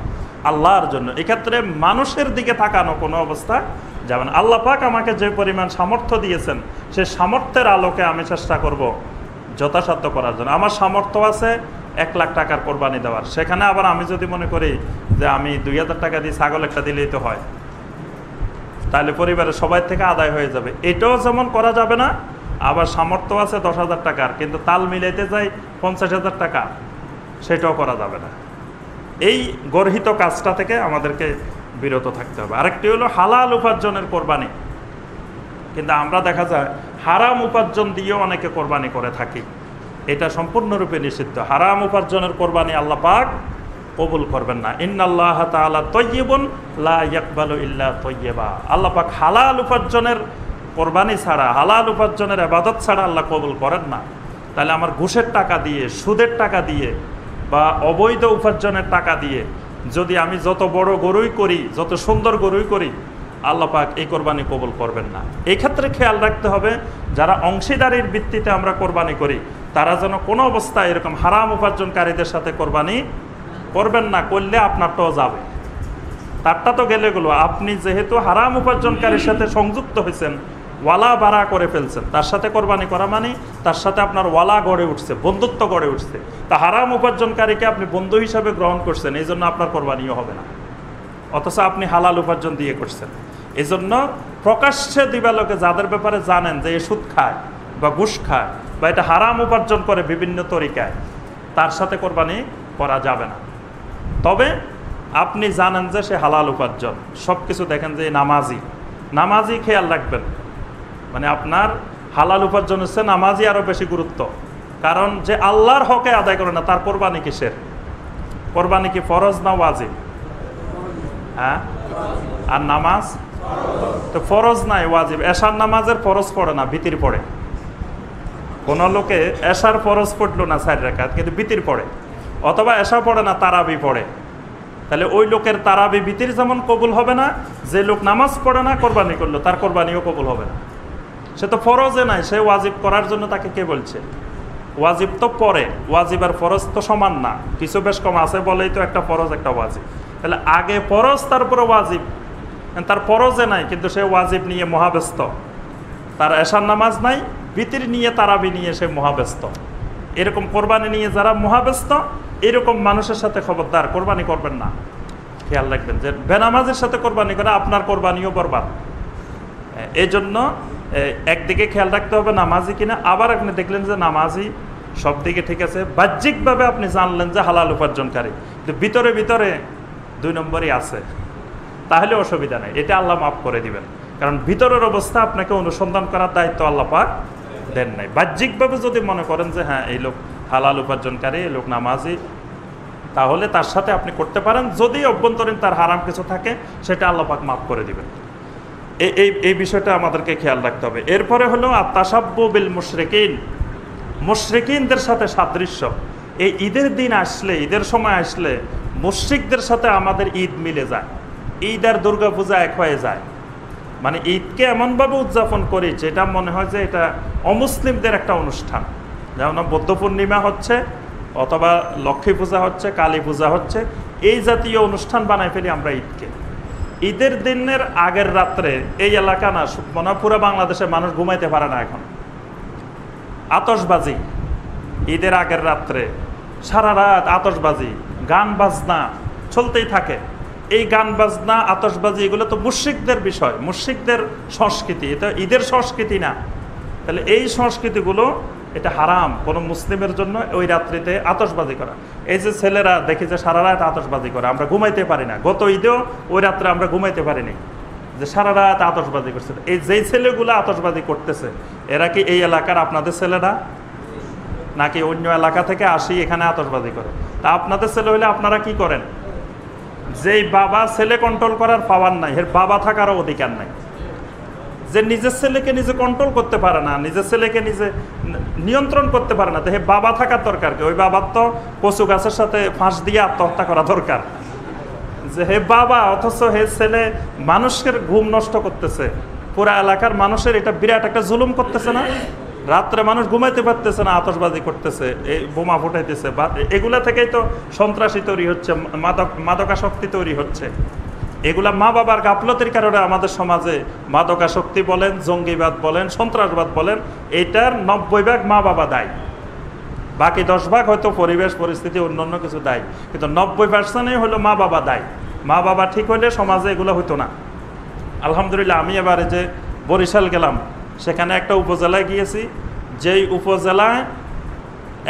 Speaker 2: আল্লাহর জন্য। এক্ষেত্রে মানুষের দিকে তাকানো কোনো অবস্থা যাবে না। আল্লাহ পাক আমাকে যে পরিমাণ সামর্থ্য দিয়েছেন, সে সামর্থ্যের আলোকে আমি চেষ্টা করব যথাসাধ্য করার জন্য। আমার সামর্থ্য আছে 1 লাখ টাকার কোরবানি দেওয়ার, সেখানে আবার আমি যদি মনে করি যে আমি 2,000 টাকা দিয়ে ছাগল একটা দিলেই তো হয়, তাহলে পরিবারের সবাই থেকে আদায় হয়ে যাবে, এটাও যেমন করা যাবে না। আবার সামর্থ্য আছে 10,000 টাকার, কিন্তু তাল মিলাইতে যাই 50,000 টাকা, সেটাও করা যাবে না। এই গর্হিত কাজটা থেকে আমাদেরকে বিরত থাকতে হবে। আরেকটি হলো হালাল উপার্জনের কোরবানি। কিন্তু আমরা দেখা যায় হারাম উপার্জন দিয়েও অনেকে কোরবানি করে থাকি। এটা সম্পূর্ণরূপে নিষিদ্ধ। হারাম উপার্জনের কোরবানি আল্লাহ পাক কবুল করবেন না। ইন্নাল্লাহ তাআলা তাইয়্যিবুন লা ইয়াকবালু ইল্লা তাইয়্যিবা। আল্লাহ পাক হালাল উপার্জনের কোরবানি ছাড়া, হালাল উপার্জনের ইবাদত ছাড়া আল্লাহ কবুল করেন না। তাহলে আমার ঘুষের টাকা দিয়ে, সুদের টাকা দিয়ে বা অবৈধ উপার্জনের টাকা দিয়ে যদি আমি যত বড় গরুই করি, যত সুন্দর গরুই করি, আল্লাহ পাক এই কোরবানি কবুল করবেন না। এই ক্ষেত্রে খেয়াল রাখতে হবে, যারা অংশীদারির ভিত্তিতে আমরা কোরবানি করি তারা যেন কোনো অবস্থায় এরকম হারাম উপার্জনকারীদের সাথে কোরবানি করবেন না। করলে আপনারটাও যাবে, তারটা তো গেলে গেলো। আপনি যেহেতু হারাম উপার্জনকারীর সাথে সংযুক্ত হয়েছেন, ওয়ালা বাড়া করে ফেলছেন, তার সাথে কোরবানি করা মানে তার সাথে আপনার ওয়ালা গড়ে উঠছে, বন্ধুত্ব গড়ে উঠছে। তা হারাম উপার্জনকারীকে আপনি বন্ধু হিসাবে গ্রহণ করছেন, এই জন্য আপনার কোরবানিও হবে না, অথচ আপনি হালাল উপার্জন দিয়ে করছেন। এই জন্য প্রকাশ্যে দিবালোকে যাদের ব্যাপারে জানেন যে এ সুদ খায় বা ঘুষ খায় বা এটা হারাম উপার্জন করে বিভিন্ন তরিকায়, তার সাথে কোরবানি করা যাবে না। তবে আপনি জানেন যে সে হালাল উপার্জন, সব কিছু দেখেন যে নামাজি খেয়াল রাখবেন, মানে আপনার হালাল উপার্জন হচ্ছে নামাজি আরও বেশি গুরুত্ব। কারণ যে আল্লাহর হকে আদায় করে না তার কোরবানি কিসের? কোরবানি কি ফরজ না ওয়াজিব? হ্যাঁ, আর নামাজ তো ফরজ নাই, ওয়াজিব। এশার নামাজের ফরজ পড়ে না, ভিতির পড়ে। কোনো লোকে এশার ফরজ পড়লো না 4 রাকাত, কিন্তু ভিতির পড়ে, অথবা এশা পড়ে না, তারাবি পড়ে। তাহলে ওই লোকের তারাবি ভিতির যেমন কবুল হবে না, যে লোক নামাজ পড়ে না কোরবানি করলো তার কোরবানিও কবুল হবে না। সে তো ফরজে নাই, সে ওয়াজিব করার জন্য তাকে কে বলছে? ওয়াজিব তো পরে, ওয়াজিব আর ফরজ তো সমান না, কিছু বেশ কম আছে বলেই তো একটা ফরজ একটা ওয়াজিব। তাহলে আগে ফরজ তারপরে ওয়াজিব, তার ফরজে নাই কিন্তু সে ওয়াজিব নিয়ে মহাব্যস্ত, তার এশার নামাজ নাই, ভিতির নিয়ে তারাবি নিয়ে সে মহাব্যস্ত। এরকম কোরবানি নিয়ে যারা মহাব্যস্ত, এরকম মানুষের সাথে খবরদার কোরবানি করবেন না। খেয়াল রাখবেন যে বেনামাজের সাথে কোরবানি করে আপনার কোরবানিও বরবাদ। এই জন্য একদিকে খেয়াল রাখতে হবে নামাজি কিনা, আবার আপনি দেখলেন যে নামাজি সব দিকে ঠিক আছে, বাহ্যিকভাবে আপনি জানলেন যে হালাল উপার্জনকারী, কিন্তু ভিতরে ভিতরে 2 নম্বরই আছে, তাহলে অসুবিধা নেই, এটা আল্লাহ মাফ করে দিবেন। কারণ ভিতরের অবস্থা আপনাকে অনুসন্ধান করার দায়িত্ব আল্লাহ পাক দেন নাই। বাহ্যিকভাবে যদি মনে করেন যে হ্যাঁ এই লোক হালাল উপার্জনকারী, এই লোক নামাজি, তাহলে তার সাথে আপনি করতে পারেন। যদি অভ্যন্তরীণ তার হারাম কিছু থাকে সেটা আল্লাহ পাক মাফ করে দিবেন। এই বিষয়টা আমাদেরকে খেয়াল রাখতে হবে। এরপরে হলো আত-তাশাব্বু বিল মুশরিকিন, মুশরিকিনদের সাথে সাদৃশ্য। এই ঈদের দিন আসলে, ঈদের সময় আসলে মুশরিকদের সাথে আমাদের ঈদ মিলে যায়, ঈদ আর দুর্গা পূজা এক হয়ে যায়। মানে ঈদকে এমনভাবে উদযাপন করি যেটা মনে হয় যে এটা অমুসলিমদের একটা অনুষ্ঠান। যেমন বৌদ্ধ পূর্ণিমা হচ্ছে, অথবা লক্ষ্মী পূজা হচ্ছে, কালী পূজা হচ্ছে, এই জাতীয় অনুষ্ঠান বানাই ফেলি আমরা ঈদকে। ঈদের দিনের আগের রাত্রে এই এলাকা না, মনে হয় পুরো বাংলাদেশে মানুষ ঘুমাইতে পারে না এখন। আতশবাজি ঈদের আগের রাত্রে সারা রাত আতশবাজি, গান বাজনা চলতেই থাকে। এই গান বাজনা, আতশবাজি এগুলো তো মুশরিকদের বিষয়, মুশরিকদের সংস্কৃতি, এটা ঈদের সংস্কৃতি না। তাহলে এই সংস্কৃতিগুলো এটা হারাম কোনো মুসলিমের জন্য ওই রাত্রিতে আতশবাজি করা। এই যে ছেলেরা দেখি যে সারা রাত আতশবাজি করে, আমরা ঘুমাইতে পারি না। গত ঈদেও ওই রাত্রে আমরা ঘুমাইতে পারিনি, যে সারা রাত আতশবাজি করছে। এই যেই ছেলেগুলো আতশবাজি করতেছে এরা কি এই এলাকার আপনাদের ছেলেরা, নাকি অন্য এলাকা থেকে আসি এখানে আতশবাজি করে? তা আপনাদের ছেলে হলে আপনারা কি করেন? যেই বাবা ছেলে কন্ট্রোল করার পাওয়ার নাই, এর বাবা থাকারও অধিকার নাই। যে নিজের ছেলেকে নিজে কন্ট্রোল করতে পারে না, নিজের ছেলেকে নিজে নিয়ন্ত্রণ করতে পারে না, তো হে বাবা থাকার দরকার কি? ওই বাবার তো কচু গাছের সাথে ফাঁস দিয়ে আত্মহত্যা করা দরকার। যে হে বাবা, অথচ হে ছেলে মানুষের ঘুম নষ্ট করতেছে, পুরা এলাকার মানুষের এটা বিরাট একটা জুলুম করতেছে না? রাত্রে মানুষ ঘুমাইতে পারতেছে না, আতশবাজি করতেছে, এই বোমা ফুটাইতেছে, বা এগুলা থেকেই তো সন্ত্রাসী তৈরি হচ্ছে, মাদকাসক্তি তৈরি হচ্ছে। এগুলা মা বাবার গাফলতির কারণে আমাদের সমাজে মাদকাসক্তি বলেন, জঙ্গিবাদ বলেন, সন্ত্রাসবাদ বলেন, এটার 90 ভাগ মা বাবা দায়ী। বাকি 10 ভাগ হয়তো পরিবেশ পরিস্থিতি অন্যান্য কিছু দায়ী, কিন্তু 90% হলো মা বাবা দায়ী। মা বাবা ঠিক হলে সমাজে এগুলো হতো না। আলহামদুলিল্লাহ, আমি এবারে যে বরিশাল গেলাম, সেখানে একটা উপজেলায় গিয়েছি, যেই উপজেলায়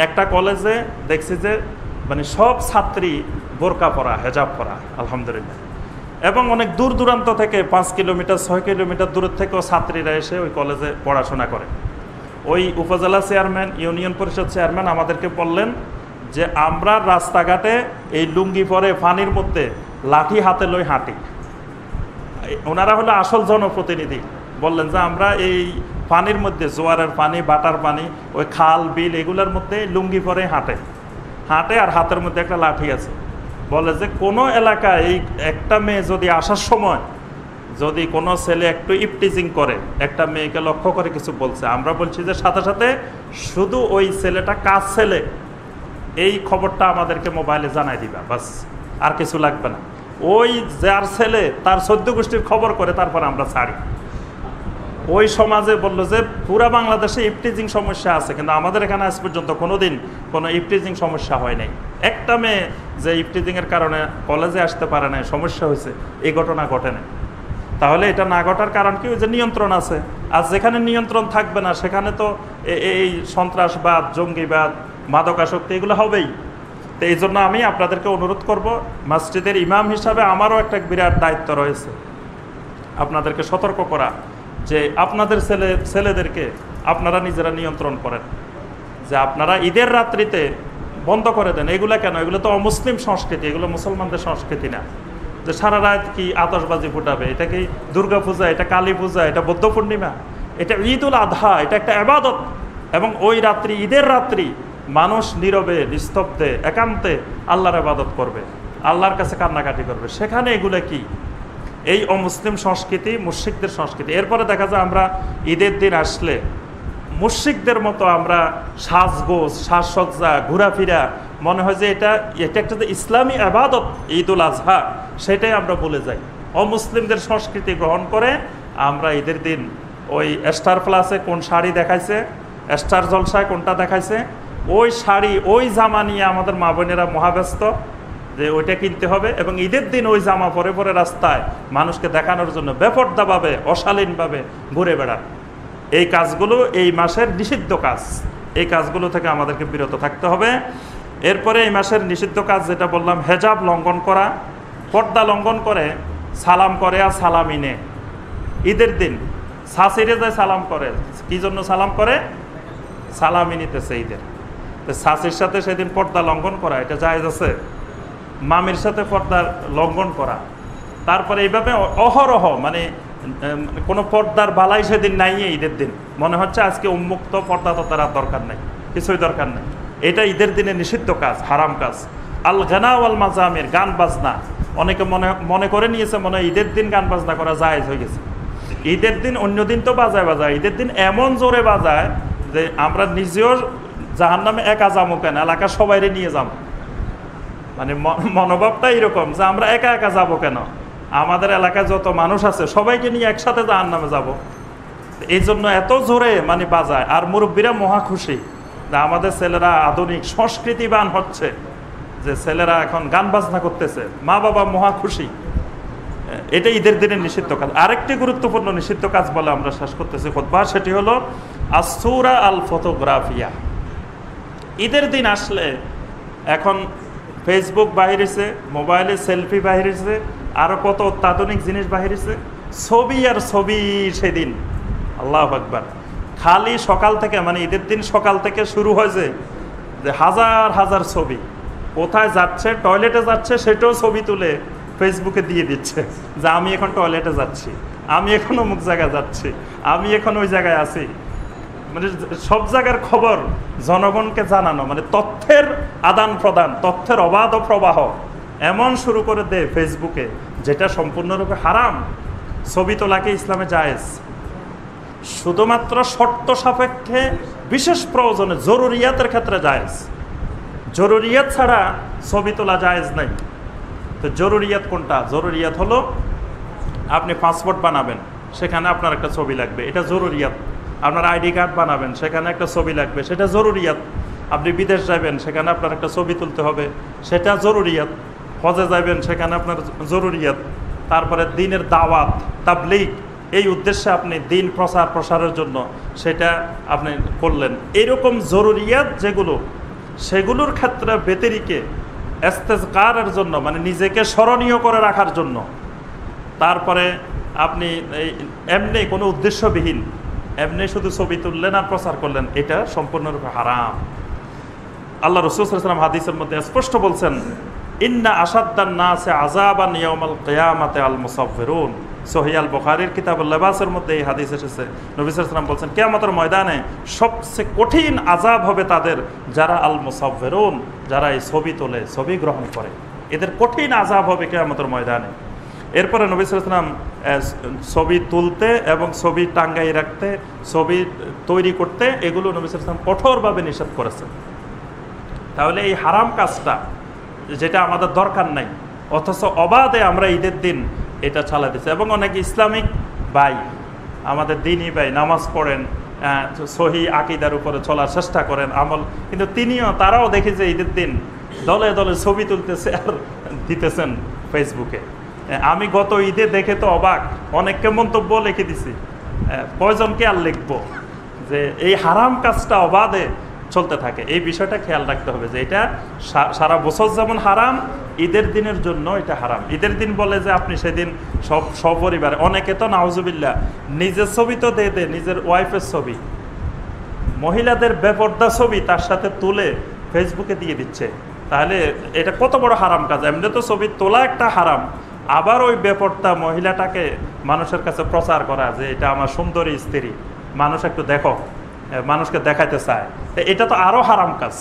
Speaker 2: একটা কলেজে দেখছি যে মানে সব ছাত্রী বোরকা পরা, হেজাব পরা, আলহামদুলিল্লাহ। এবং অনেক দূর দূরান্ত থেকে 5 কিলোমিটার 6 কিলোমিটার দূরের থেকেও ছাত্রীরা এসে ওই কলেজে পড়াশোনা করে। ওই উপজেলা চেয়ারম্যান, ইউনিয়ন পরিষদ চেয়ারম্যান আমাদেরকে বললেন যে আমরা রাস্তাঘাটে এই লুঙ্গি পরে পানির মধ্যে লাঠি হাতে লই হাঁটি। ওনারা হলো আসল জনপ্রতিনিধি। বললেন যে আমরা এই পানির মধ্যে, জোয়ারের পানি, বাটার পানি, ওই খাল বিল এগুলোর মধ্যে লুঙ্গি পরে হাঁটে আর হাতের মধ্যে একটা লাঠি আছে। বলে যে কোনো এলাকায় এই একটা মেয়ে যদি আসার সময় যদি কোনো ছেলে একটু ইপটিজিং করে, একটা মেয়েকে লক্ষ্য করে কিছু বলছে, আমরা বলছি যে সাথে সাথে শুধু ওই ছেলেটা কাজ ছেলে এই খবরটা আমাদেরকে মোবাইলে জানাই দিবা, বাস, আর কিছু লাগবে না। ওই যার ছেলে তার 14 গোষ্ঠীর খবর করে তারপর আমরা ছাড়ি। ওই সমাজে বললো যে পুরা বাংলাদেশে ইপটিজিং সমস্যা আছে, কিন্তু আমাদের এখানে আজ পর্যন্ত কোনোদিন কোনো ইপটিজিং সমস্যা হয় নাই। একটা মেয়ে যে ইপটিজিংয়ের কারণে কলেজে আসতে পারে না, সমস্যা হয়েছে, এই ঘটনা ঘটে না। তাহলে এটা না ঘটার কারণ কি? ওই যে নিয়ন্ত্রণ আছে। আর যেখানে নিয়ন্ত্রণ থাকবে না সেখানে তো এই সন্ত্রাসবাদ, জঙ্গিবাদ, মাদকাসক্তি এগুলো হবেই। তো এই জন্য আমি আপনাদেরকে অনুরোধ করব, মসজিদের ইমাম হিসাবে আমারও একটা বিরাট দায়িত্ব রয়েছে আপনাদেরকে সতর্ক করা, যে আপনাদের ছেলেদেরকে আপনারা নিজেরা নিয়ন্ত্রণ করেন, যে আপনারা ঈদের রাত্রিতে বন্ধ করে দেন। এগুলো কেন? এগুলো তো অমুসলিম সংস্কৃতি, এগুলো মুসলমানদের সংস্কৃতি না। যে সারা রাত কি আতশবাজি ফুটাবে, এটা কি দুর্গা পূজা, এটা কালী পূজা, এটা বৌদ্ধ পূর্ণিমা, এটা ঈদুল আধহা, এটা একটা ইবাদত। এবং ওই রাত্রি, ঈদের রাত্রি মানুষ নীরবে, নিস্তব্ধে, একান্তে আল্লাহর ইবাদত করবে, আল্লাহর কাছে কান্নাকাটি করবে। সেখানে এগুলো কি? এই অমুসলিম সংস্কৃতি, মুশরিকদের সংস্কৃতি। এরপরে দেখা যায় আমরা ঈদের দিন আসলে মুশরিকদের মতো আমরা সাজগোজ, সাজসজ্জা, ঘোরাফেরা, মনে হয় যে এটা একটা যে ইসলামী ইবাদত ঈদুল আজহা, সেটাই আমরা বলে যাই। অমুসলিমদের সংস্কৃতি গ্রহণ করে আমরা ঈদের দিন ওই স্টার প্লাসে কোন শাড়ি দেখাইছে, স্টার জলসায় কোনটা দেখাইছে, ওই শাড়ি, ওই জামা নিয়ে আমাদের মা বোনেরা মহাব্যস্ত যে ওইটা কিনতে হবে। এবং ঈদের দিন ওই জামা পরে পরে রাস্তায় মানুষকে দেখানোর জন্য বেপরদাভাবে, অশালীনভাবে ঘুরে বেড়ান। এই কাজগুলো এই মাসের নিষিদ্ধ কাজ। এই কাজগুলো থেকে আমাদেরকে বিরত থাকতে হবে। এরপরে এই মাসের নিষিদ্ধ কাজ যেটা বললাম, হেজাব লঙ্ঘন করা, পর্দা লঙ্ঘন করে সালাম করে আর সালামি নে। ঈদের দিন শাশিরে যায় সালাম করে, কি জন্য সালাম করে? সালামি নিতেছে ঈদের। তো শাশির সাথে সেদিন পর্দা লঙ্ঘন করা, এটা জায়েজ আছে? মামির সাথে পর্দা লঙ্ঘন করা, তারপরে এইভাবে অহরহ, মানে কোনো পর্দার বালাই সেদিন নাই। ঈদের দিন মনে হচ্ছে আজকে উন্মুক্ত, পর্দা তো তার দরকার নেই, কিছুই দরকার নেই। এটা ঈদের দিনে নিষিদ্ধ কাজ, হারাম কাজ। আল গানা ওয়াল মাজামির, গান বাজনা, অনেকে মনে করে নিয়েছে মনে হয় ঈদের দিন গান বাজনা করা জায়েজ হয়ে গেছে। ঈদের দিন অন্য দিন তো বাজায়, ঈদের দিন এমন জোরে বাজায় যে আমরা নিজেও জাহান্নামে একা যাবো কেন, এলাকার সবাইরে নিয়ে যাবো। মানে মনোভাবটা এরকম যে আমরা একা একা যাবো কেন, আমাদের এলাকায় যত মানুষ আছে সবাইকে নিয়ে একসাথে জাহান্নামে যাব। এই জন্য এত জোরে মানে বাজায়। আর মুরব্বীরা মহা খুশি যে আমাদের ছেলেরা আধুনিক সংস্কৃতিবান হচ্ছে, যে ছেলেরা এখন গান বাজনা করতেছে, মা বাবা মহা খুশি। এটা ঈদের দিনের নিষিদ্ধ কাজ। আরেকটি গুরুত্বপূর্ণ নিষিদ্ধ কাজ বলে আমরা শেষ করতেছি খুতবা, সেটি হলো আসুরা আল ফটোগ্রাফিয়া। ঈদের দিন আসলে এখন ফেসবুক বাহিরেছে, মোবাইলে সেলফি বাহিরেছে, আরো কত অত্যাধুনিক জিনিস বাহিরেছে। ছবি আর ছবি সেদিন, আল্লাহু আকবার। খালি সকাল থেকে, মানে ঈদের দিন সকাল থেকে শুরু হয়েছে যে হাজার হাজার ছবি, কোথায় যাচ্ছে, টয়লেটে যাচ্ছে সেটাও ছবি তুলে ফেসবুকে দিয়ে দিচ্ছে যে আমি এখন টয়লেটে যাচ্ছি, আমি এখন অমুক জায়গায় যাচ্ছি, আমি এখন ওই জায়গায় আছি। মানে সব জায়গার খবর জনগণকে জানানো, মানে তথ্যের আদান প্রদান, তথ্যের অবাধ প্রবাহ এমন শুরু করে দেয় ফেসবুকে, যেটা সম্পূর্ণরূপে হারাম। ছবি তোলাকে ইসলামে জায়েজ, শুধুমাত্র শর্ত সাপেক্ষে, বিশেষ প্রয়োজনে, জরুরিয়াতের ক্ষেত্রে জায়েজ। জরুরিয়াত ছাড়া ছবি তোলা জায়েজ নাই। তো জরুরিয়াত কোনটা? জরুরিয়াত হলো আপনি পাসপোর্ট বানাবেন, সেখানে আপনার একটা ছবি লাগবে, এটা জরুরিয়াত। আপনার আইডি কার্ড বানাবেন, সেখানে একটা ছবি লাগবে, সেটা জরুরিয়াত। আপনি বিদেশ যাবেন, সেখানে আপনার একটা ছবি তুলতে হবে, সেটা জরুরিয়াত। হজে যাবেন, সেখানে আপনার জরুরিয়াত। তারপরে দিনের দাওয়াত, তাবলীগ, এই উদ্দেশ্যে আপনি দিন প্রসারের জন্য সেটা আপনি করলেন। এরকম জরুরিয়াত যেগুলো, সেগুলোর ক্ষেত্রে ব্যতিরিকে ইস্তেজকারের জন্য, মানে নিজেকে স্মরণীয় করে রাখার জন্য, তারপরে আপনি এমনি কোনো উদ্দেশ্যবিহীন এমনি শুধু ছবি তুললেন আর প্রচার করলেন, এটা সম্পূর্ণরূপে হারাম। আল্লাহ রাসূল সাল্লাল্লাহু আলাইহি ওয়াসাল্লাম হাদিসের মধ্যে স্পষ্ট বলছেন, ইন্না আশাদ্দান নাসে আযাবান ইয়াউমাল কিয়ামাতি আল মুসাফফিরুন। সহিহ আল বুখারীর কিতাবুল লিবাসের মধ্যে এই হাদিস এসেছে। নবী সাল্লাল্লাহু আলাইহি ওয়াসাল্লাম বলছেন, কিয়ামতের ময়দানে সবচেয়ে কঠিন আযাব হবে তাদের যারা আল মুসাফফিরুন, যারা এই ছবি তোলে, ছবি গ্রহণ করে, এদের কঠিন আযাব হবে কিয়ামতের ময়দানে। এরপরে নবী সাল্লাল্লাহু আলাইহি ওয়াসাল্লাম ছবি তুলতে এবং ছবি টাঙ্গাই রাখতে, ছবি তৈরি করতে, এগুলো নবী সাল্লাল্লাহু আলাইহি ওয়াসাল্লাম কঠোরভাবে নিষেধ করেছেন। তাহলে এই হারাম কাজটা যেটা আমাদের দরকার নাই, অথচ অবাধে আমরা ঈদের দিন এটা চালা দিচ্ছে। এবং অনেক ইসলামিক ভাই, আমাদের দিনই ভাই, নামাজ পড়েন, সহি আকীদার উপরে চলার চেষ্টা করেন, আমল, কিন্তু তারাও দেখি যে ঈদের দিন দলে দলে ছবি তুলতেছে আর দিতেছেন ফেসবুকে। আমি গত ঈদে দেখে তো অবাক, অনেককে মন্তব্য লিখে দিছি, কয়জনকে আর লিখবো, যে এই হারাম কাজটা অবাধে চলতে থাকে। এই বিষয়টা খেয়াল রাখতে হবে যে এটা সারা বছর যেমন হারাম, ঈদের দিনের জন্য এটা হারাম। ঈদের দিন বলে যে আপনি সেদিন সপরিবারে, অনেকে তো নাউজুবিল্লাহ নিজের ছবি তো দে নিজের ওয়াইফের ছবি, মহিলাদের বেপর্দা ছবি তার সাথে তুলে ফেসবুকে দিয়ে দিচ্ছে। তাহলে এটা কত বড় হারাম কাজ। এমনি তো ছবি তোলা একটা হারাম, আবার ওই বেপর্দা মহিলাটাকে মানুষের কাছে প্রচার করা যে এটা আমার সুন্দরী স্ত্রী, মানুষ একটু দেখো, মানুষকে দেখাইতে চায়, এটা তো আরো হারাম কাজ।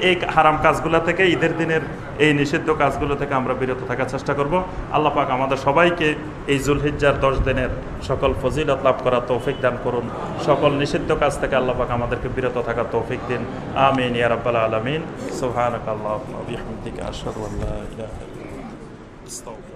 Speaker 2: এই হারাম কাজগুলো থেকে, ঈদের দিনের এই নিষিদ্ধ কাজগুলো থেকে আমরা বিরত থাকার চেষ্টা করব। আল্লাহ পাক আমাদের সবাইকে এই যুলহিজ্জার 10 দিনের সকল ফজিলত লাভ করার তৌফিক দান করুন। সকল নিষিদ্ধ কাজ থেকে আল্লাহ পাক আমাদেরকে বিরত থাকার তৌফিক দিন। আমিন ইয়া রাব্বাল আলামিন। সুবহানাকাল্লাহুম্মা ওয়া বিহামদিকা আশহাদু আল্লা ইলাহা ইল্লা আনতা আস্তাগফিরুকা।